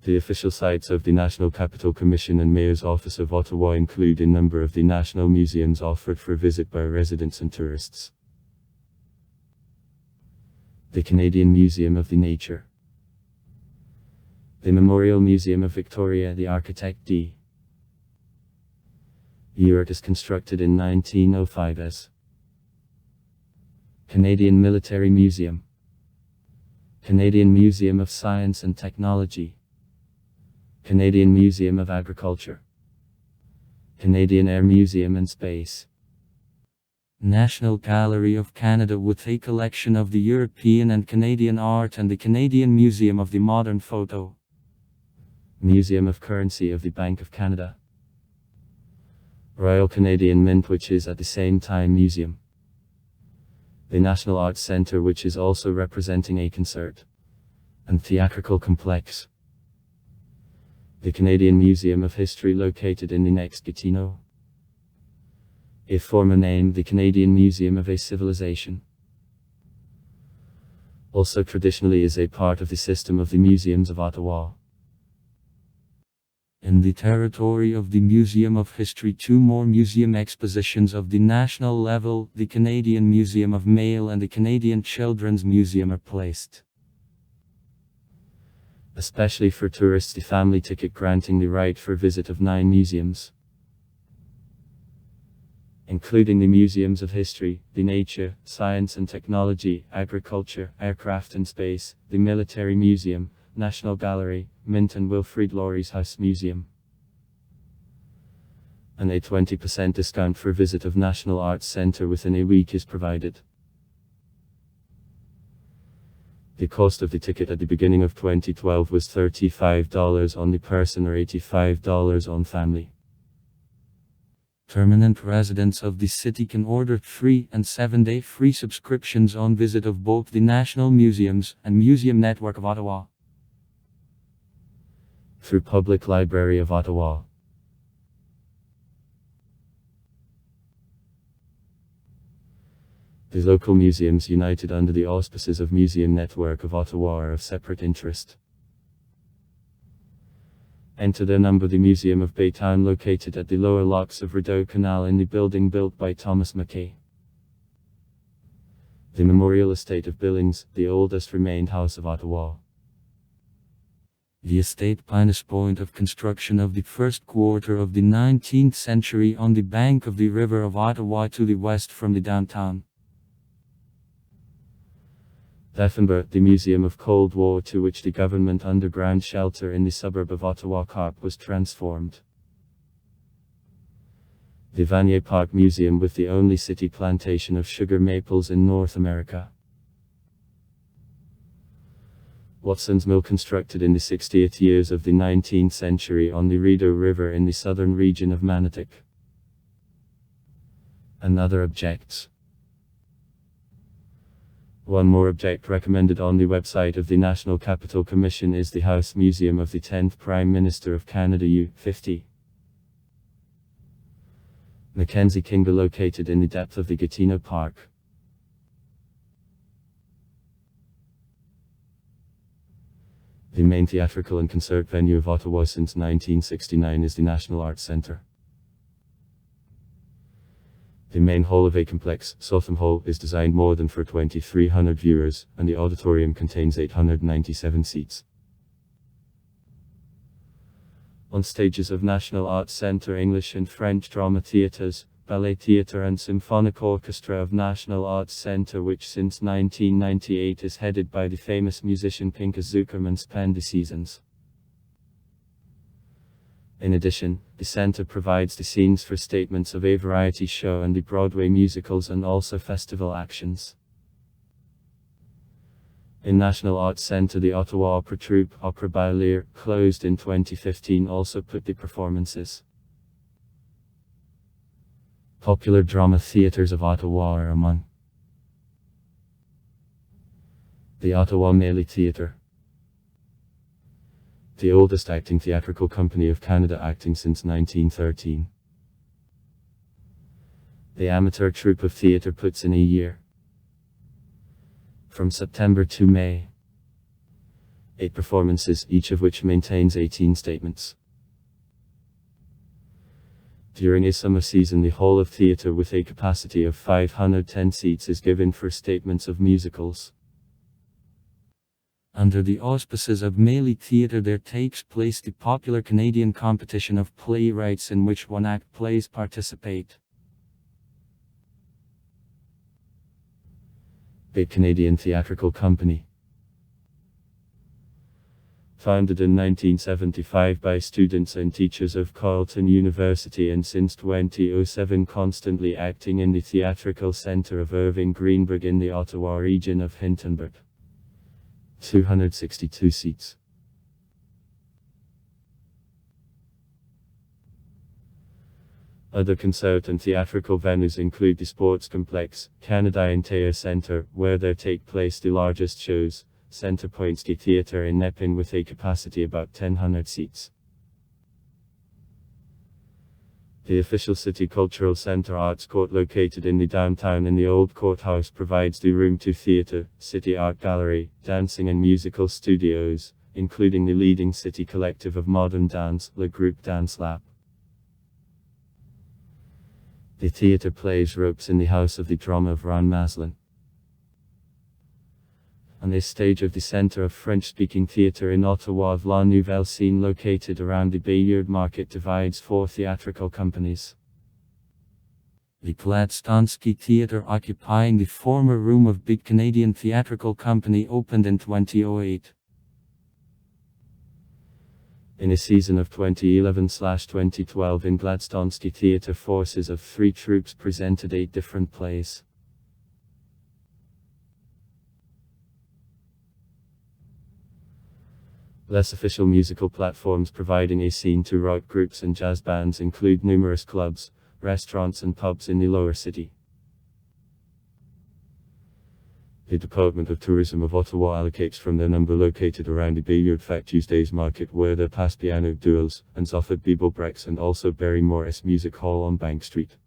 S2: The official sites of the National Capital Commission and Mayor's Office of Ottawa include a number of the national museums offered for visit by residents and tourists. The Canadian Museum of the Nature. The Memorial Museum of Victoria, the architect D. Ewart is constructed in 1905 as Canadian Military Museum. Canadian Museum of Science and Technology. Canadian Museum of Agriculture. Canadian Air Museum and Space.
S1: National Gallery of Canada with a collection of the European and Canadian art, and the Canadian Museum of the Modern Photo.
S2: Museum of Currency of the Bank of Canada. Royal Canadian Mint, which is at the same time museum. The National Arts Centre, which is also representing a concert and theatrical complex. The Canadian Museum of History, located in the next Gatineau. A former name, the Canadian Museum of a Civilization. Also traditionally is a part of the system of the Museums of Ottawa.
S1: In the territory of the Museum of History, 2 more museum expositions of the national level, the Canadian Museum of Mail and the Canadian Children's Museum, are placed.
S2: Especially for tourists, the family ticket granting the right for visit of 9 museums. including the museums of history, the nature, science and technology, agriculture, aircraft and space, the military museum, National Gallery, Mint and Wilfrid Laurie's House Museum. And a 20% discount for visit of National Arts Centre within a week is provided. The cost of the ticket at the beginning of 2012 was $35 on the person or $85 on family.
S1: Permanent residents of the city can order 3- and 7-day free subscriptions on visit of both the National Museums and Museum Network of Ottawa.
S2: Through Public Library of Ottawa. The local museums united under the auspices of Museum Network of Ottawa are of separate interest. Enter their number the Museum of Baytown located at the lower locks of Rideau Canal in the building built by Thomas Mackay. The Memorial Estate of Billings, the oldest remained house of Ottawa.
S1: The estate Pinus point of construction of the first quarter of the 19th century on the bank of the River of Ottawa to the west from the downtown.
S2: Effenberg, the Museum of Cold War to which the government underground shelter in the suburb of Ottawa Carp was transformed. The Vanier Park Museum with the only city plantation of sugar maples in North America. Watson's Mill constructed in the 60th years of the 19th century on the Rideau River in the southern region of Manotick. And other objects. One more object recommended on the website of the National Capital Commission is the House Museum of the 10th Prime Minister of Canada U50. Mackenzie Kinga located in the depth of the Gatineau Park. The main theatrical and concert venue of Ottawa since 1969 is the National Arts Centre. The main hall of a complex, Southam Hall, is designed more than for 2,300 viewers, and the auditorium contains 897 seats. On stages of National Arts Centre English and French drama theatres, ballet theatre and symphonic orchestra of National Arts Centre which since 1998 is headed by the famous musician Pinkas Zukerman spend the seasons. In addition, the centre provides the scenes for statements of a variety show and the Broadway musicals and also festival actions. In National Arts Centre the Ottawa Opera Troupe, Opera Baillier, closed in 2015 also put the performances. Popular drama theatres of Ottawa are among the Ottawa Mélie Theatre, the oldest acting theatrical company of Canada acting since 1913. The amateur troupe of theatre puts in a year, from September to May, 8 performances, each of which maintains 18 statements. During a summer season the Hall of Theatre with a capacity of 510 seats is given for statements of musicals. Under the auspices of Mélie Theatre there takes place the popular Canadian competition of playwrights in which one-act plays participate. Big Canadian Theatrical Company. Founded in 1975 by students and teachers of Carleton University and since 2007 constantly acting in the Theatrical Centre of Irving Greenberg in the Ottawa region of Hintonburg. 262 seats. Other concert and theatrical venues include the Sports Complex, Canadian Theatre Centre, where there take place the largest shows, Centrepoint Ski Theatre in Nepean with a capacity about 1,000 seats. The official City Cultural Centre Arts Court located in the downtown in the old courthouse provides the room to theatre, City Art Gallery, dancing and musical studios, including the leading city collective of modern dance, Le Groupe Dance Lab. The theatre plays Ropes in the House of the Drama of Ron Maslin. On a stage of the Centre of French-speaking theatre in Ottawa of La Nouvelle Scene located around the Bayard Market divides 4 theatrical companies.
S1: The Gladstonsky Theatre, occupying the former room of Big Canadian Theatrical Company, opened in 2008.
S2: In a season of 2011/2012 in Gladstonsky Theatre, forces of 3 troupes presented 8 different plays. Less official musical platforms providing a scene to rock groups and jazz bands include numerous clubs, restaurants and pubs in the lower city. The Department of Tourism of Ottawa allocates from their number located around the Bayard Fact Tuesdays Market, where there pass piano duels, and offered Bebo Breaks, and also Barry Morris Music Hall on Bank Street.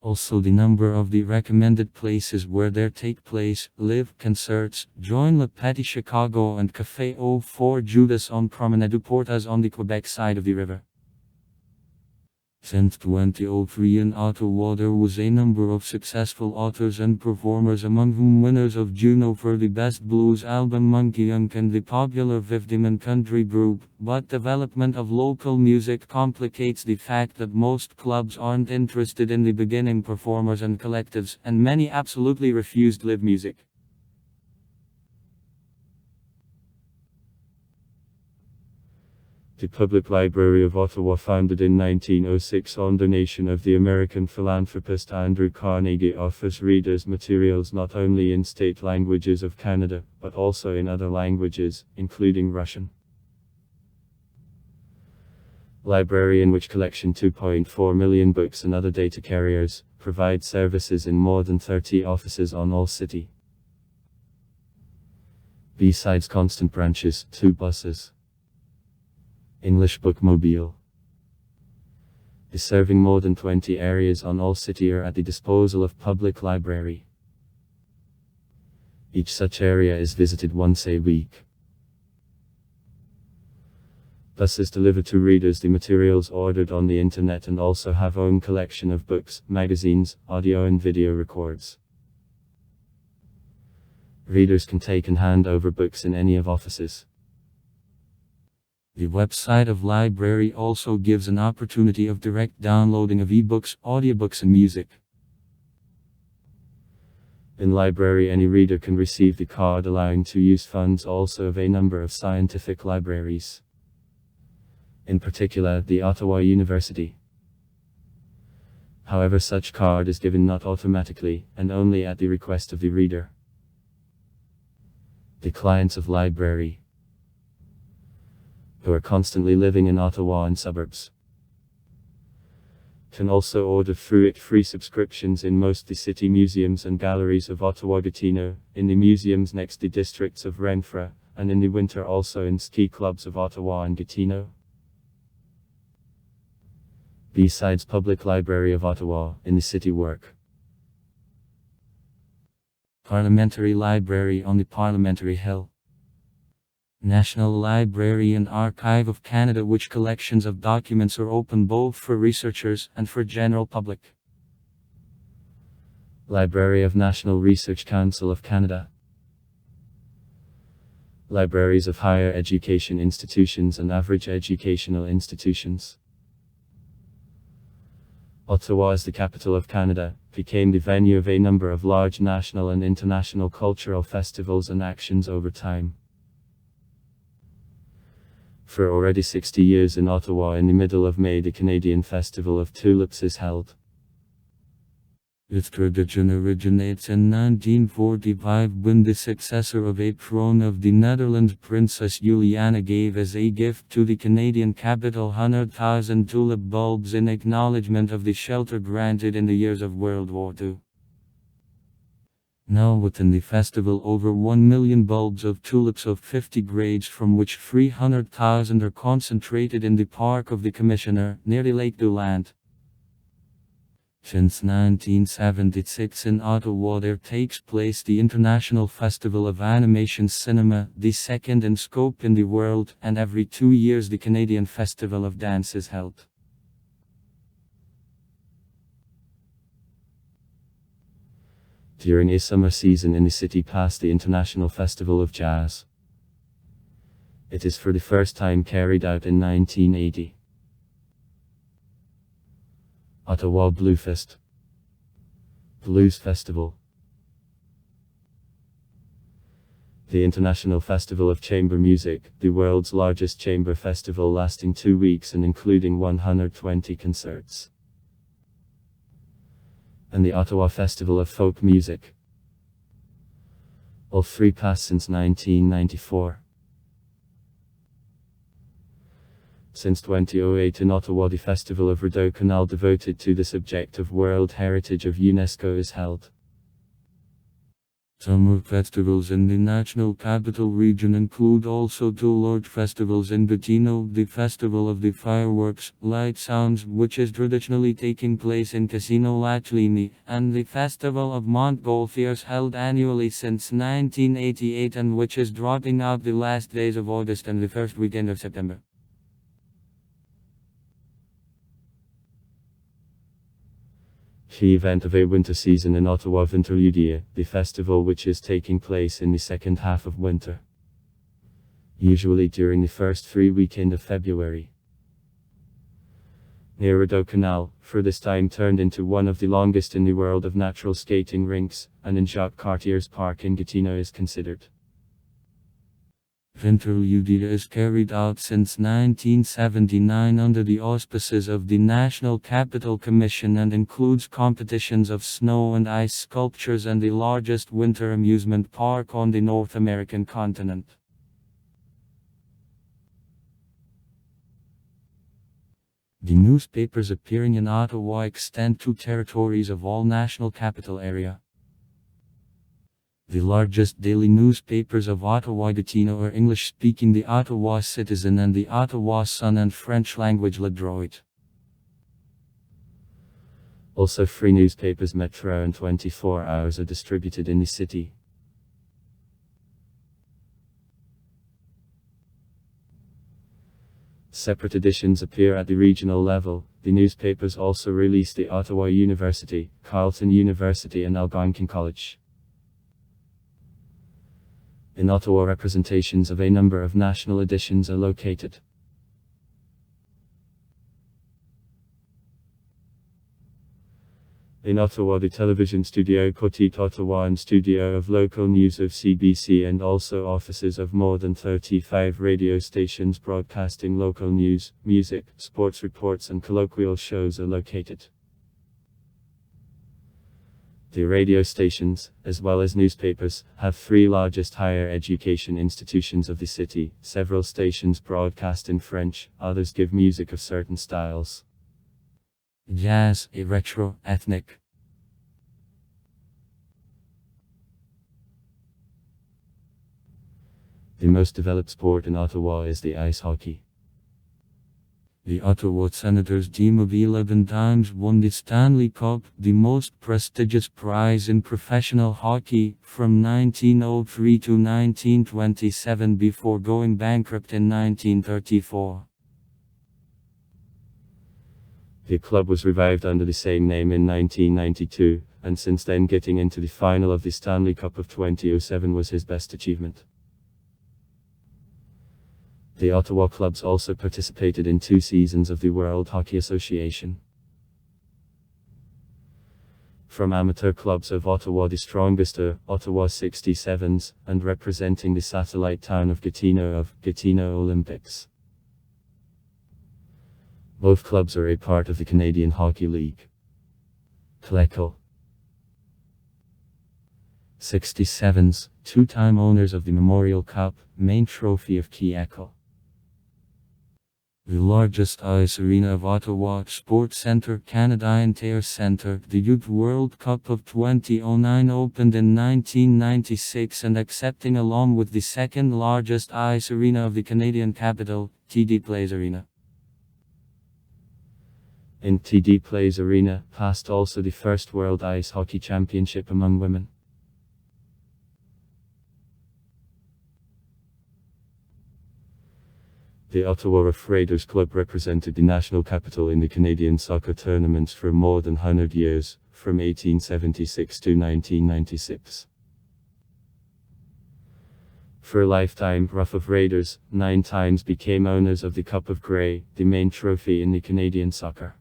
S1: Also the number of the recommended places where there take place, live concerts, join Le Petit Chicago and Café Au Fort Judas on Promenade du Portage on the Quebec side of the river. Since 2003 in Ottawa there was a number of successful authors and performers, among whom winners of Juno for the Best Blues Album Monkey Unk and the popular Vivdeman Country Group, but development of local music complicates the fact that most clubs aren't interested in the beginning performers and collectives, and many absolutely refused live music.
S2: The Public Library of Ottawa, founded in 1906 on donation of the American philanthropist Andrew Carnegie, offers readers materials not only in state languages of Canada, but also in other languages, including Russian. Library, in which collection 2.4 million books and other data carriers, provides services in more than 30 offices on all city. Besides constant branches, 2 buses. English Bookmobile is serving more than 20 areas on all city are at the disposal of public library. Each such area is visited once a week. Buses deliver to readers the materials ordered on the internet and also have own collection of books, magazines, audio and video records. Readers can take and hand over books in any of offices. The website of library also gives an opportunity of direct downloading of ebooks, audiobooks and music. In library, any reader can receive the card allowing to use funds also of a number of scientific libraries. In particular, the Ottawa University. However, such card is given not automatically, and only at the request of the reader. The clients of library, who are constantly living in Ottawa and suburbs, can also order through it free subscriptions in most the city museums and galleries of Ottawa-Gatineau, in the museums next the districts of Renfrew, and in the winter also in ski clubs of Ottawa and Gatineau. Besides Public Library of Ottawa, in the city work Parliamentary Library on the Parliamentary Hill, National Library and Archive of Canada, which collections of documents are open both for researchers and for general public. Library of National Research Council of Canada. Libraries of higher education institutions and average educational institutions. Ottawa, as the capital of Canada, became the venue of a number of large national and international cultural festivals and actions over time. For already 60 years in Ottawa, in the middle of May, the Canadian Festival of Tulips is held. Its tradition originates in 1945 when the successor of a throne of the Netherlands, Princess Juliana, gave as a gift to the Canadian capital 100,000 tulip bulbs in acknowledgement of the shelter granted in the years of World War II. Now within the festival over 1 million bulbs of tulips of 50 grades, from which 300,000 are concentrated in the Park of the Commissioner, near the Lake Dulant. Since 1976 in Ottawa there takes place the International Festival of Animation Cinema, the second in scope in the world, and every 2 years the Canadian Festival of Dance is held. During a summer season in the city passed the International Festival of Jazz. It is for the first time carried out in 1980. Ottawa Bluefest Blues Festival. The International Festival of Chamber Music, the world's largest chamber festival lasting 2 weeks and including 120 concerts. And the Ottawa Festival of Folk Music. All three passed since 1994. Since 2008 in Ottawa, the Festival of Rideau Canal devoted to the subject of World Heritage of UNESCO is held.
S1: Summer festivals in the National Capital Region include also two large festivals in Gatineau: the Festival of the Fireworks, Light Sounds, which is traditionally taking place in Casino Lachlini, and the Festival of Montgolfiers, held annually since 1988 and which is dropping out the last days of August and the first weekend of September.
S2: Key event of a winter season in Ottawa: Winterludia, the festival which is taking place in the second half of winter, usually during the first 3 weekends of February. Near Rideau Canal, for this time turned into one of the longest in the world of natural skating rinks, and in Jacques Cartier's Park in Gatineau is considered.
S1: Winterludia is carried out since 1979 under the auspices of the National Capital Commission and includes competitions of snow and ice sculptures and the largest winter amusement park on the North American continent. The newspapers appearing in Ottawa extend to territories of all National Capital Area. The largest daily newspapers of Ottawa-Gatineau are English-speaking The Ottawa Citizen and The Ottawa Sun, and French-language Le Droit.
S2: Also free newspapers Metro and 24 Hours are distributed in the city. Separate editions appear at the regional level. The newspapers also release the Ottawa University, Carleton University and Algonquin College. In Ottawa, representations of a number of national editions are located. In Ottawa, the television studio Petit Ottawa and studio of local news of CBC, and also offices of more than 35 radio stations broadcasting local news, music, sports reports and colloquial shows are located. The radio stations, as well as newspapers, have three largest higher education institutions of the city. Several stations broadcast in French, others give music of certain styles:
S1: jazz, retro, ethnic.
S2: The most developed sport in Ottawa is the ice hockey.
S1: The Ottawa Senators team of 11 times won the Stanley Cup, the most prestigious prize in professional hockey, from 1903 to 1927 before going bankrupt in 1934.
S2: The club was revived under the same name in 1992, and since then getting into the final of the Stanley Cup of 2007 was his best achievement. The Ottawa clubs also participated in 2 seasons of the World Hockey Association. From amateur clubs of Ottawa, the strongest are Ottawa 67s, and representing the satellite town of Gatineau Olympics. Both clubs are a part of the Canadian Hockey League. Cleco
S1: 67s, 2-time owners of the Memorial Cup, main trophy of Quebec. The largest ice arena of Ottawa, Sports Centre Canadian Tire Centre. The Youth World Cup of 2009 opened in 1996 and accepting along with the second largest ice arena of the Canadian capital, TD Place Arena.
S2: In TD Place Arena, passed also the first World Ice Hockey Championship among women. The Ottawa Rough Raiders Club represented the national capital in the Canadian soccer tournaments for more than 100 years, from 1876 to 1996. For a lifetime, Rough of Raiders 9 times became owners of the Cup of Grey, the main trophy in the Canadian soccer.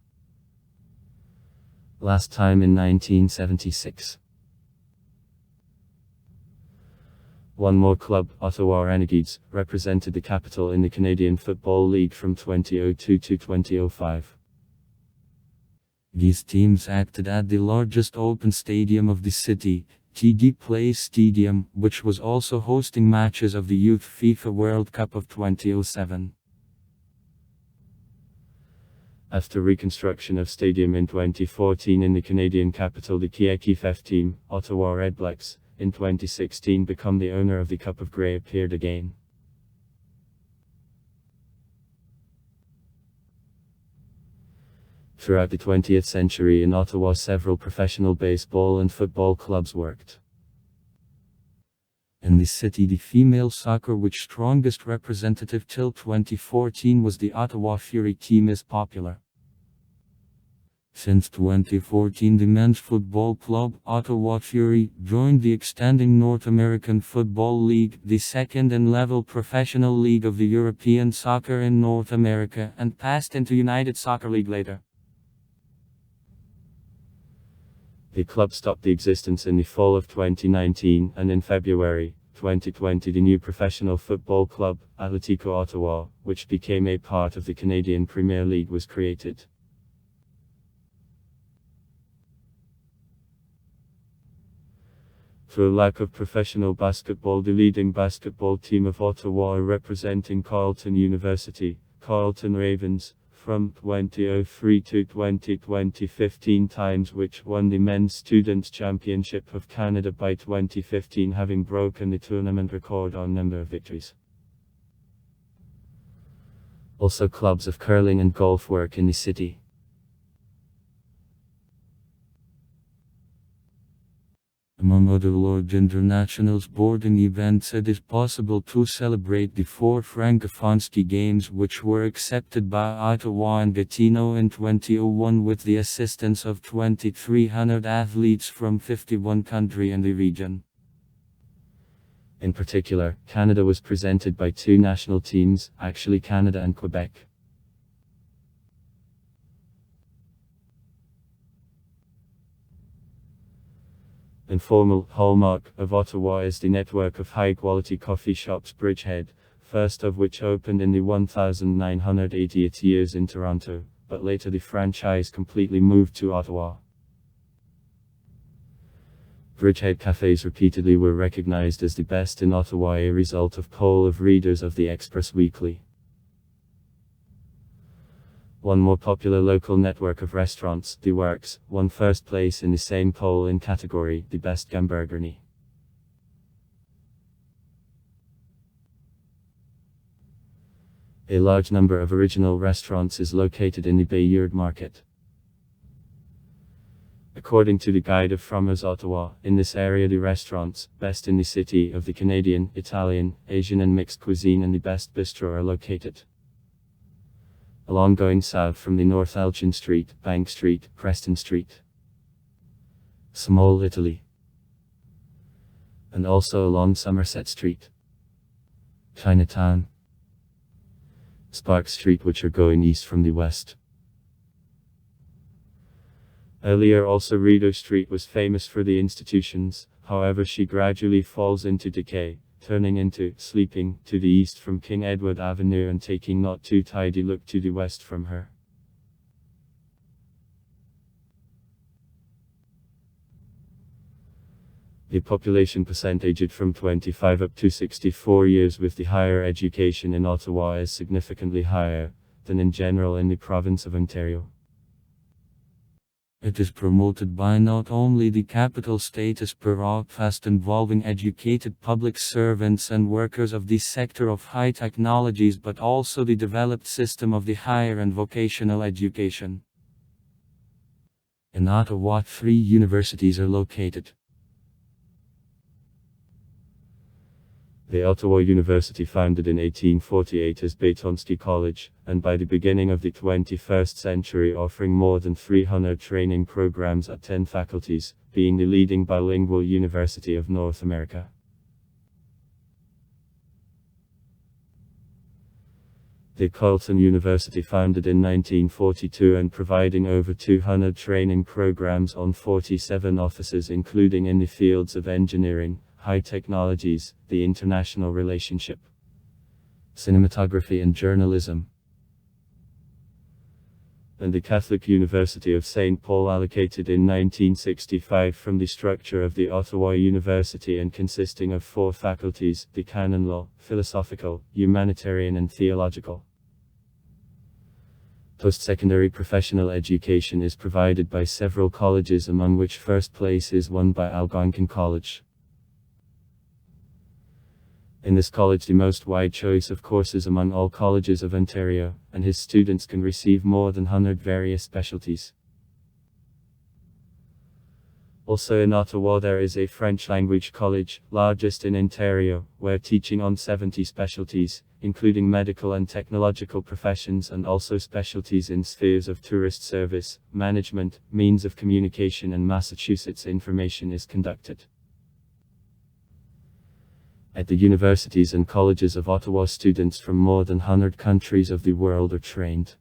S2: last time in 1976. One more club, Ottawa Renegades, represented the capital in the Canadian Football League from 2002 to 2005.
S1: These teams acted at the largest open stadium of the city, TD Place Stadium, which was also hosting matches of the Youth FIFA World Cup of 2007.
S2: After reconstruction of stadium in 2014 in the Canadian capital, the KFF team, Ottawa Redblacks, in 2016 become the owner of the Cup of Grey appeared again. Throughout the 20th century in Ottawa several professional baseball and football clubs worked.
S1: In the city the female soccer which strongest representative till 2014 was the Ottawa Fury team is popular. Since 2014 the men's football club, Ottawa Fury, joined the extending North American Football League, the second-in-level professional league of the European soccer in North America, and passed into United Soccer League later.
S2: The club stopped the existence in the fall of 2019, and in February 2020 the new professional football club, Atletico Ottawa, which became a part of the Canadian Premier League, was created. Through lack of professional basketball, the leading basketball team of Ottawa are representing Carleton University, Carleton Ravens, from 2003 to 2015 times, which won the Men's Students' Championship of Canada by 2015, having broken the tournament record on number of victories. Also clubs of curling and golf work in the city.
S1: Among other large international sporting events, it is possible to celebrate the 4 Francophone Games which were accepted by Ottawa and Gatineau in 2001 with the assistance of 2,300 athletes from 51 countries in the region.
S2: In particular, Canada was presented by 2 national teams, actually Canada and Quebec. Informal hallmark of Ottawa is the network of high-quality coffee shops Bridgehead, first of which opened in the 1980s years in Toronto, but later the franchise completely moved to Ottawa. Bridgehead cafes repeatedly were recognized as the best in Ottawa, a result of poll of readers of the Express Weekly. One more popular local network of restaurants, The Works, won first place in the same poll in category, the best Gamburgerni. A large number of original restaurants is located in the Bayard Market. According to the Guide of Frommer's Ottawa, in this area the restaurants, best in the city, of the Canadian, Italian, Asian and mixed cuisine and the best bistro are located. Along going south from the North Elgin Street, Bank Street, Preston Street, Small Italy, and also along Somerset Street, Chinatown, Spark Street, which are going east from the west. Earlier also Rideau Street was famous for the institutions, however she gradually falls into decay, turning into sleeping to the east from King Edward Avenue and taking not too tidy look to the west from her. The population percentage from 25 up to 64 years with the higher education in Ottawa is significantly higher than in general in the province of Ontario.
S1: It is promoted by not only the capital status per fast involving educated public servants and workers of the sector of high technologies, but also the developed system of the higher and vocational education. In Ottawa 3 universities are located.
S2: The Ottawa University, founded in 1848 as Baytonski College, and by the beginning of the 21st century offering more than 300 training programs at 10 faculties, being the leading bilingual university of North America. The Carleton University, founded in 1942 and providing over 200 training programs on 47 offices, including in the fields of engineering, high technologies, the international relationship, cinematography and journalism. And the Catholic University of St. Paul, allocated in 1965 from the structure of the Ottawa University and consisting of 4 faculties: the canon law, philosophical, humanitarian and theological. Post-secondary professional education is provided by several colleges, among which first place is won by Algonquin College. In this college, the most wide choice of courses among all colleges of Ontario, and his students can receive more than 100 various specialties. Also in Ottawa there is a French language college, largest in Ontario, where teaching on 70 specialties, including medical and technological professions, and also specialties in spheres of tourist service, management, means of communication and Massachusetts information is conducted. At the universities and colleges of Ottawa, students from more than 100 countries of the world are trained.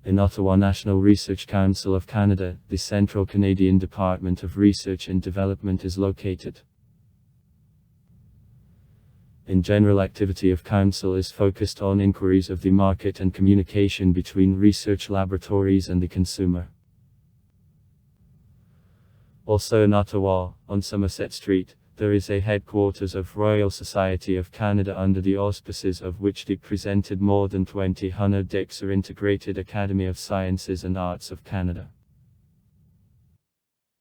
S2: In Ottawa, National Research Council of Canada, the Central Canadian Department of Research and Development is located. In general, activity of Council is focused on inquiries of the market and communication between research laboratories and the consumer. Also in Ottawa, on Somerset Street, there is a headquarters of Royal Society of Canada, under the auspices of which they presented more than 200 decks or Integrated Academy of Sciences and Arts of Canada.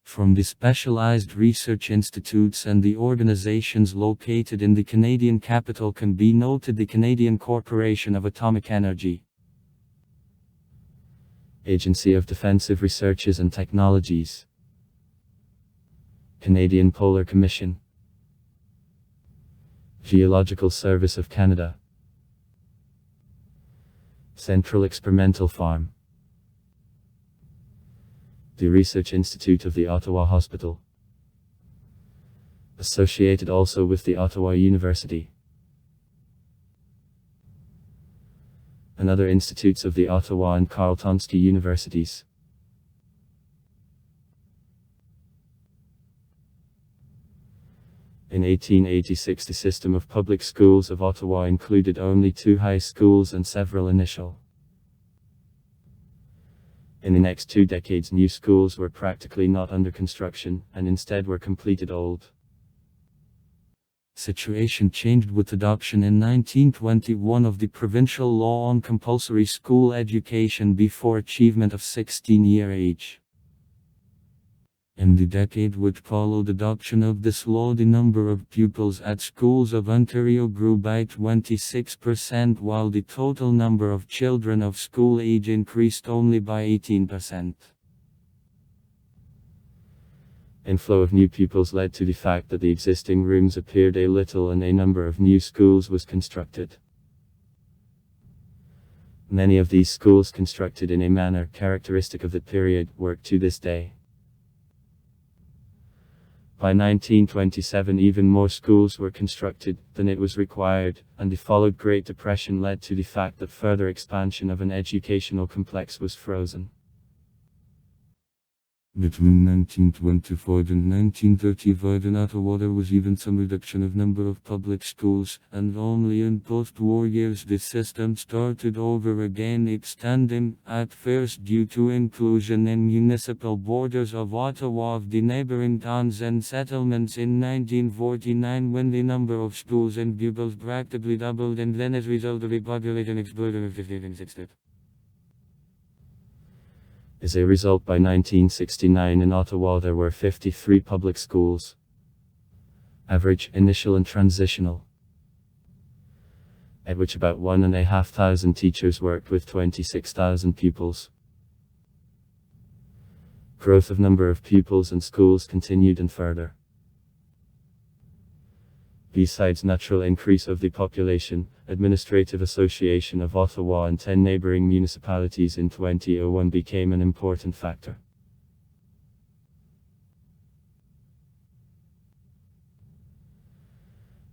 S1: From the specialized research institutes and the organizations located in the Canadian capital can be noted the Canadian Corporation of Atomic Energy,
S2: Agency of Defensive Researches and Technologies, Canadian Polar Commission, Geological Service of Canada, Central Experimental Farm, the Research Institute of the Ottawa Hospital, associated also with the Ottawa University, and other institutes of the Ottawa and Carletonski Universities. In 1886, the system of public schools of Ottawa included only 2 high schools and several initial. In the next 2 decades, new schools were practically not under construction, and instead were completed old.
S1: Situation changed with adoption in 1921 of the provincial law on compulsory school education before achievement of 16-year age. In the decade which followed adoption of this law, the number of pupils at schools of Ontario grew by 26%, while the total number of children of school age increased only by 18%.
S2: Inflow of new pupils led to the fact that the existing rooms appeared a little and a number of new schools was constructed. Many of these schools, constructed in a manner characteristic of the period, work to this day. By 1927 even more schools were constructed than it was required, and the followed Great Depression led to the fact that further expansion of an educational complex was frozen.
S1: Between 1924 and 1935 in Ottawa there was even some reduction of number of public schools, and only in post-war years the system started over again, extending, at first due to inclusion in municipal borders of Ottawa of the neighboring towns and settlements in 1949, when the number of schools and pupils practically doubled, and then as a result of a population explosion of 1560.
S2: As a result, by 1969 in Ottawa there were 53 public schools. Average, initial and transitional, at which about 1,500 teachers worked with 26,000 pupils. Growth of number of pupils and schools continued and further. Besides natural increase of the population, Administrative Association of Ottawa and 10 neighboring municipalities in 2001 became an important factor.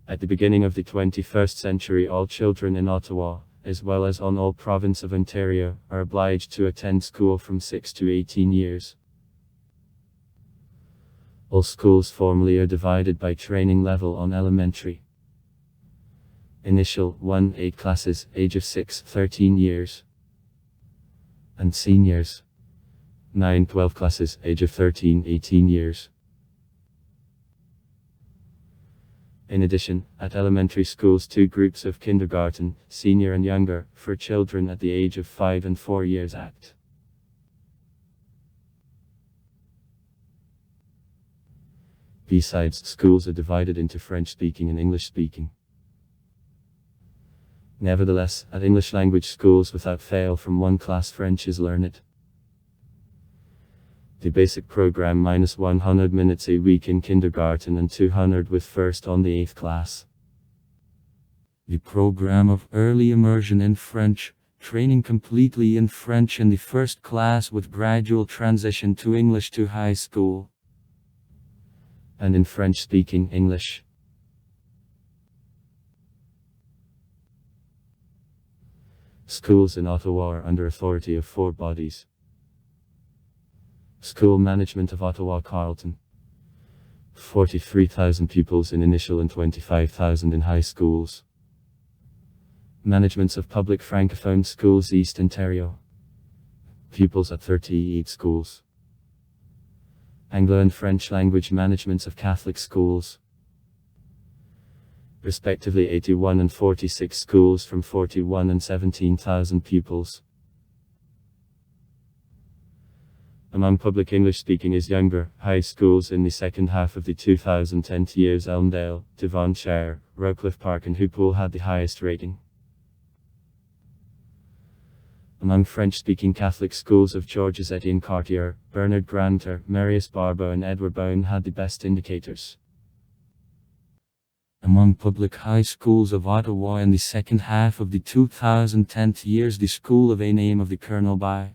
S2: At the beginning of the 21st century, all children in Ottawa, as well as on all province of Ontario, are obliged to attend school from 6 to 18 years. All schools formally are divided by training level on elementary. Initial 1-8 classes, age of 6-13 years. And seniors 9-12 classes, age of 13-18 years. In addition, at elementary schools, 2 groups of kindergarten, senior and younger, for children at the age of 5 and 4 years act. Besides, schools are divided into French-speaking and English-speaking. Nevertheless, at English language schools, without fail, from one class French is learned. The basic program minus 100 minutes a week in kindergarten and 200 with first on the 8th class.
S1: The program of early immersion in French, training completely in French in the first class with gradual transition to English to high school.
S2: And in French-speaking English. Schools in Ottawa are under authority of 4 bodies. School Management of Ottawa Carleton. 43,000 pupils in initial and 25,000 in high schools. Managements of Public Francophone Schools East Ontario. Pupils at 38 schools. Anglo and French language managements of Catholic schools. Respectively 81 and 46 schools from 41 and 17,000 pupils. Among public English-speaking is younger, high schools in the second half of the 2010 years. Elmdale, Devonshire, Rockcliffe Park and Hoopool had the highest rating. Among French-speaking Catholic schools of Georges Etienne Cartier, Bernard Granter, Marius Barbeau and Edward Bowen had the best indicators.
S1: Among public high schools of Ottawa in the second half of the 2010 years, the School of a name of the Colonel by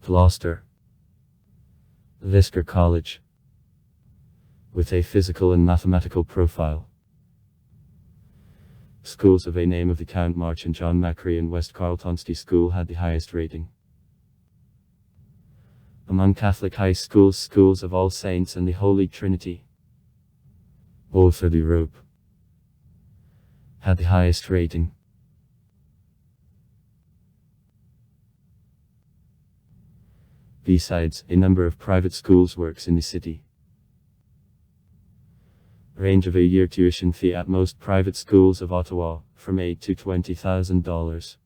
S2: Gloucester. Lisker College, with a physical and mathematical profile. Schools of a name of the Count March and John Macri and West Carletonski School had the highest rating. Among Catholic high schools, schools of All Saints and the Holy Trinity, both of Europe, had the highest rating. Besides, a number of private schools works in the city. Range of a year tuition fee at most private schools of Ottawa, from $8,000 to $20,000.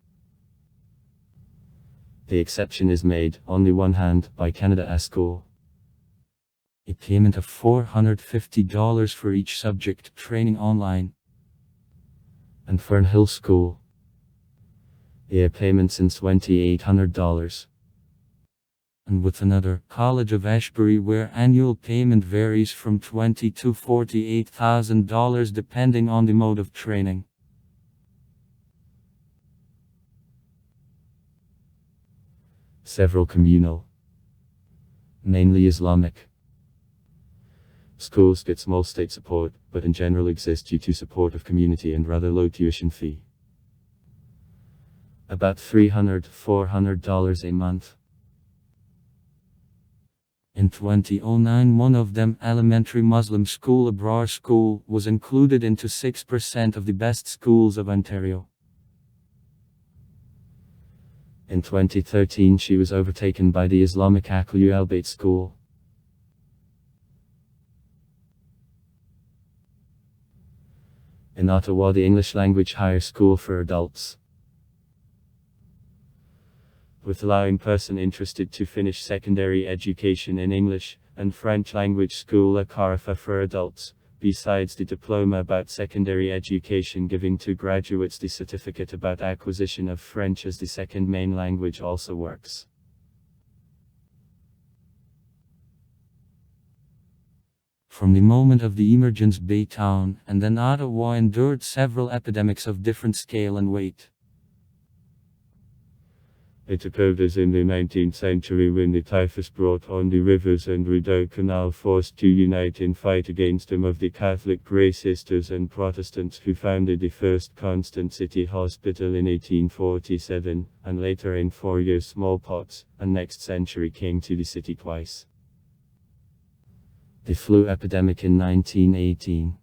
S2: The exception is made, on the one hand, by Canada School.
S1: A payment of $450 for each subject, training online.
S2: And Fernhill School, a payment since $2,800.
S1: And with another, College of Ashbury, where annual payment varies from $20,000 to $48,000 depending on the mode of training.
S2: Several communal, mainly Islamic, schools get small state support, but in general exist due to support of community and rather low tuition fee. About $300 to $400 a month.
S1: In 2009, one of them, elementary Muslim school Abrar School, was included into 6% of the best schools of Ontario.
S2: In 2013 she was overtaken by the Islamic Aqlu Al-Bayt School. In Ottawa, the English Language Higher School for Adults, with allowing person interested to finish secondary education in English, and French language school La Carafa for adults, besides the diploma about secondary education giving to graduates the certificate about acquisition of French as the second main language also works.
S1: From the moment of the emergence, Baytown, and then Ottawa endured several epidemics of different scale and weight.
S2: It occurred as in the 19th century when the typhus brought on the rivers and Rideau Canal forced to unite in fight against them of the Catholic Grey Sisters and Protestants who founded the first Constant City Hospital in 1847, and later in 4 years smallpox, and next century came to the city twice. The flu epidemic in 1918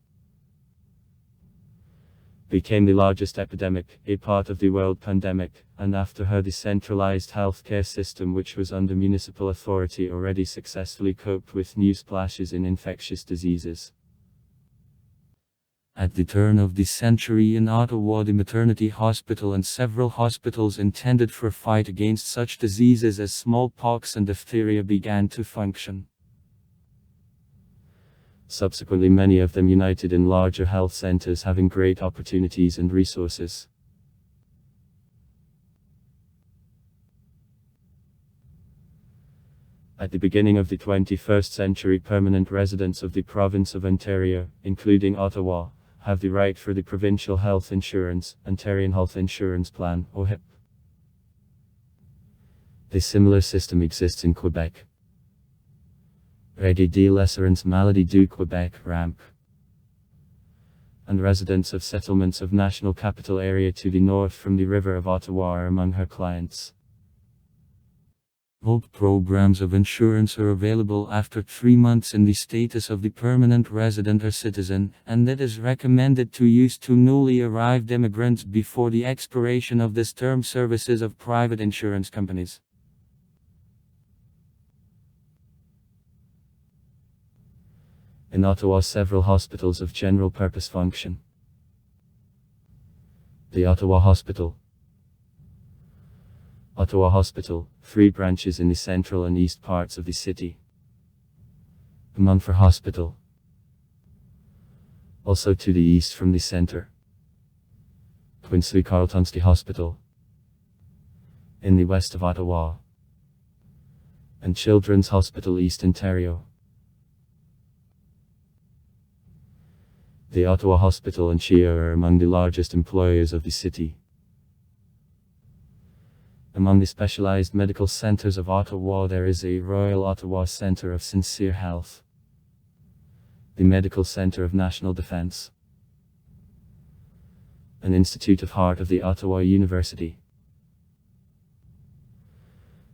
S2: became the largest epidemic, a part of the world pandemic, and after her the centralized healthcare system which was under municipal authority already successfully coped with new splashes in infectious diseases.
S1: At the turn of the century in Ottawa, the maternity hospital and several hospitals intended for fight against such diseases as smallpox and diphtheria began to function.
S2: Subsequently, many of them united in larger health centers having great opportunities and resources. At the beginning of the 21st century, permanent residents of the province of Ontario, including Ottawa, have the right for the Provincial Health Insurance, Ontarian Health Insurance Plan, or HIP. A similar system exists in Quebec. Règle de l'assurance maladie du Québec, RAMP. And residents of settlements of National Capital Area to the north from the River of Ottawa are among her clients.
S1: Both programs of insurance are available after 3 months in the status of the permanent resident or citizen, and it is recommended to use to newly arrived immigrants before the expiration of this term services of private insurance companies.
S2: In Ottawa, several hospitals of general purpose function. The Ottawa Hospital. Ottawa Hospital, 3 branches in the central and east parts of the city. Montfort Hospital. Also to the east from the center. Quincy Carletonski Hospital. In the west of Ottawa. And Children's Hospital East Ontario. The Ottawa Hospital and CHEA are among the largest employers of the city. Among the specialized medical centers of Ottawa there is a Royal Ottawa Centre of Sincere Health, the Medical Centre of National Defence, an Institute of Heart of the Ottawa University.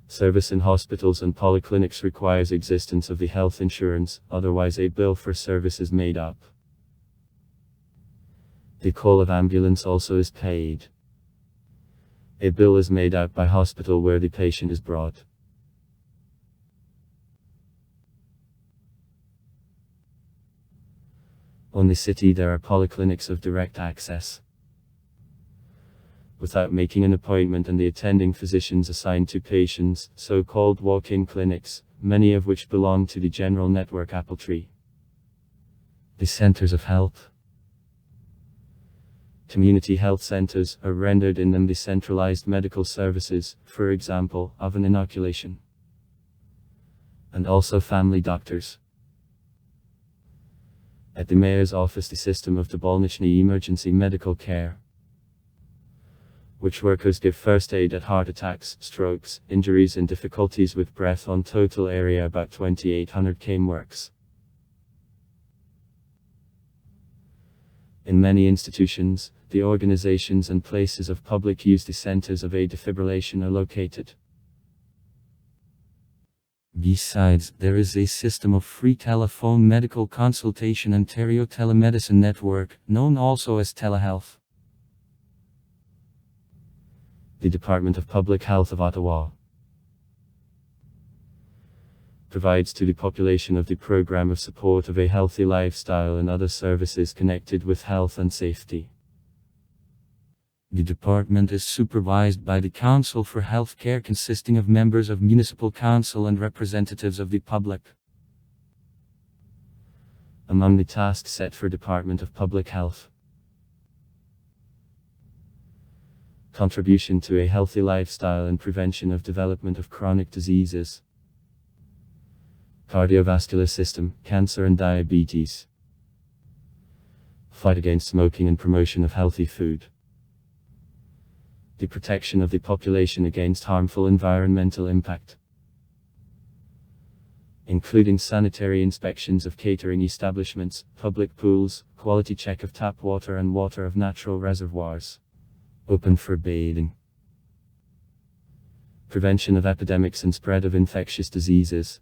S2: Service in hospitals and polyclinics requires existence of the health insurance, otherwise a bill for service is made up. The call of ambulance also is paid. A bill is made out by hospital where the patient is brought. On the city there are polyclinics of direct access, without making an appointment, and the attending physicians assigned to patients, so-called walk-in clinics, many of which belong to the general network Appletree. The centers of health. Community health centers are rendered in them the centralized medical services, for example, of an inoculation. And also family doctors. At the mayor's office the system of the Bolniczny emergency medical care, which workers give first aid at heart attacks, strokes, injuries and difficulties with breath on total area about 2,800 km works. In many institutions, the organizations and places of public use, the centers of a defibrillation are located.
S1: Besides, there is a system of free telephone medical consultation Ontario Telemedicine Network, known also as Telehealth.
S2: The Department of Public Health of Ottawa provides to the population of the program of support of a healthy lifestyle and other services connected with health and safety.
S1: The department is supervised by the Council for Healthcare, consisting of members of Municipal Council and representatives of the public.
S2: Among the tasks set for Department of Public Health: contribution to a healthy lifestyle and prevention of development of chronic diseases, cardiovascular system, cancer and diabetes, fight against smoking and promotion of healthy food, The protection of the population against harmful environmental impact, including sanitary inspections of catering establishments, public pools, quality check of tap water and water of natural reservoirs. Open for bathing. Prevention of epidemics and spread of infectious diseases.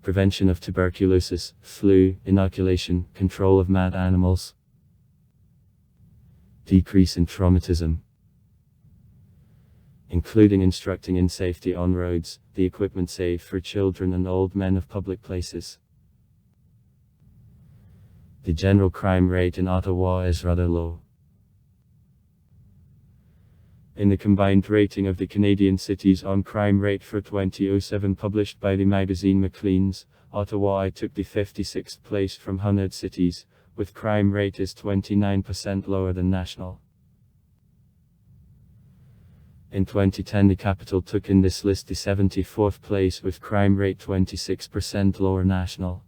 S2: Prevention of tuberculosis, flu, inoculation, control of mad animals. Decrease in traumatism, including instructing in safety on roads, the equipment safe for children and old men of public places. The general crime rate in Ottawa is rather low. In the combined rating of the Canadian cities on crime rate for 2007 published by the magazine Maclean's, Ottawa took the 56th place from 100 cities, with crime rate is 29% lower than national. In 2010 the capital took in this list the 74th place with crime rate 26% lower national.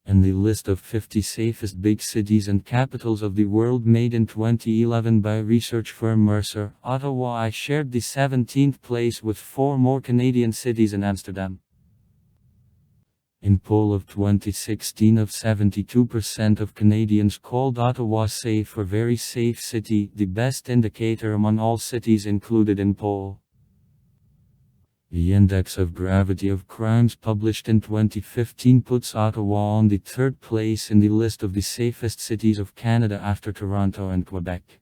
S1: In the list of 50 safest big cities and capitals of the world made in 2011 by research firm Mercer, Ottawa shared the 17th place with 4 more Canadian cities and Amsterdam. In poll of 2016 of 72% of Canadians called Ottawa safe or very safe city, the best indicator among all cities included in poll. The Index of Gravity of Crimes published in 2015 puts Ottawa on the 3rd place in the list of the safest cities of Canada after Toronto and Quebec.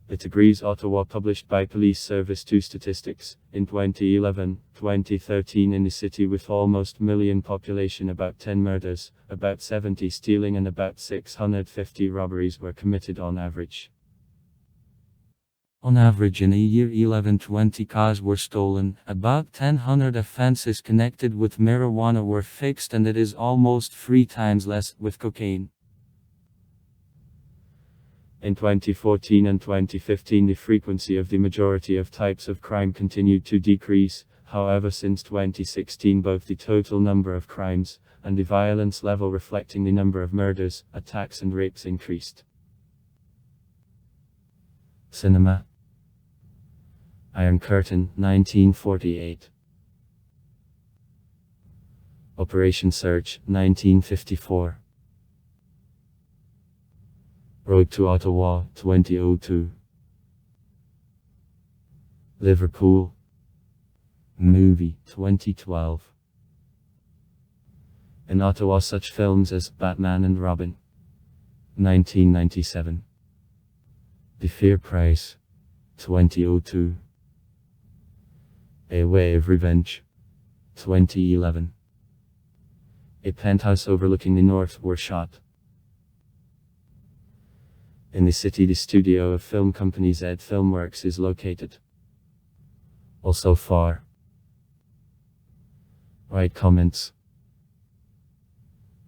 S2: It agrees Ottawa published by Police Service 2 statistics, in 2011-2013 in the city with almost million population about 10 murders, about 70 stealing and about 650 robberies were committed on average.
S1: On average in a year 11-20 cars were stolen, about 1,000 offenses connected with marijuana were fixed and it is almost 3 times less with cocaine.
S2: In 2014 and 2015 the frequency of the majority of types of crime continued to decrease, however since 2016 both the total number of crimes, and the violence level reflecting the number of murders, attacks and rapes increased. Cinema. Iron Curtain, 1948. Operation Search, 1954. Road to Ottawa, 2002. Liverpool. Movie, 2012. In Ottawa such films as Batman and Robin, 1997. The Fair Price, 2002. A Way of Revenge, 2011. A penthouse overlooking the north were shot. In the city the studio of film company Z Filmworks is located. Also far. Write comments.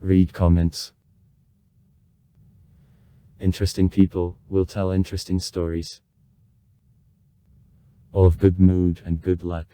S2: Read comments. Interesting people will tell interesting stories. All of good mood and good luck.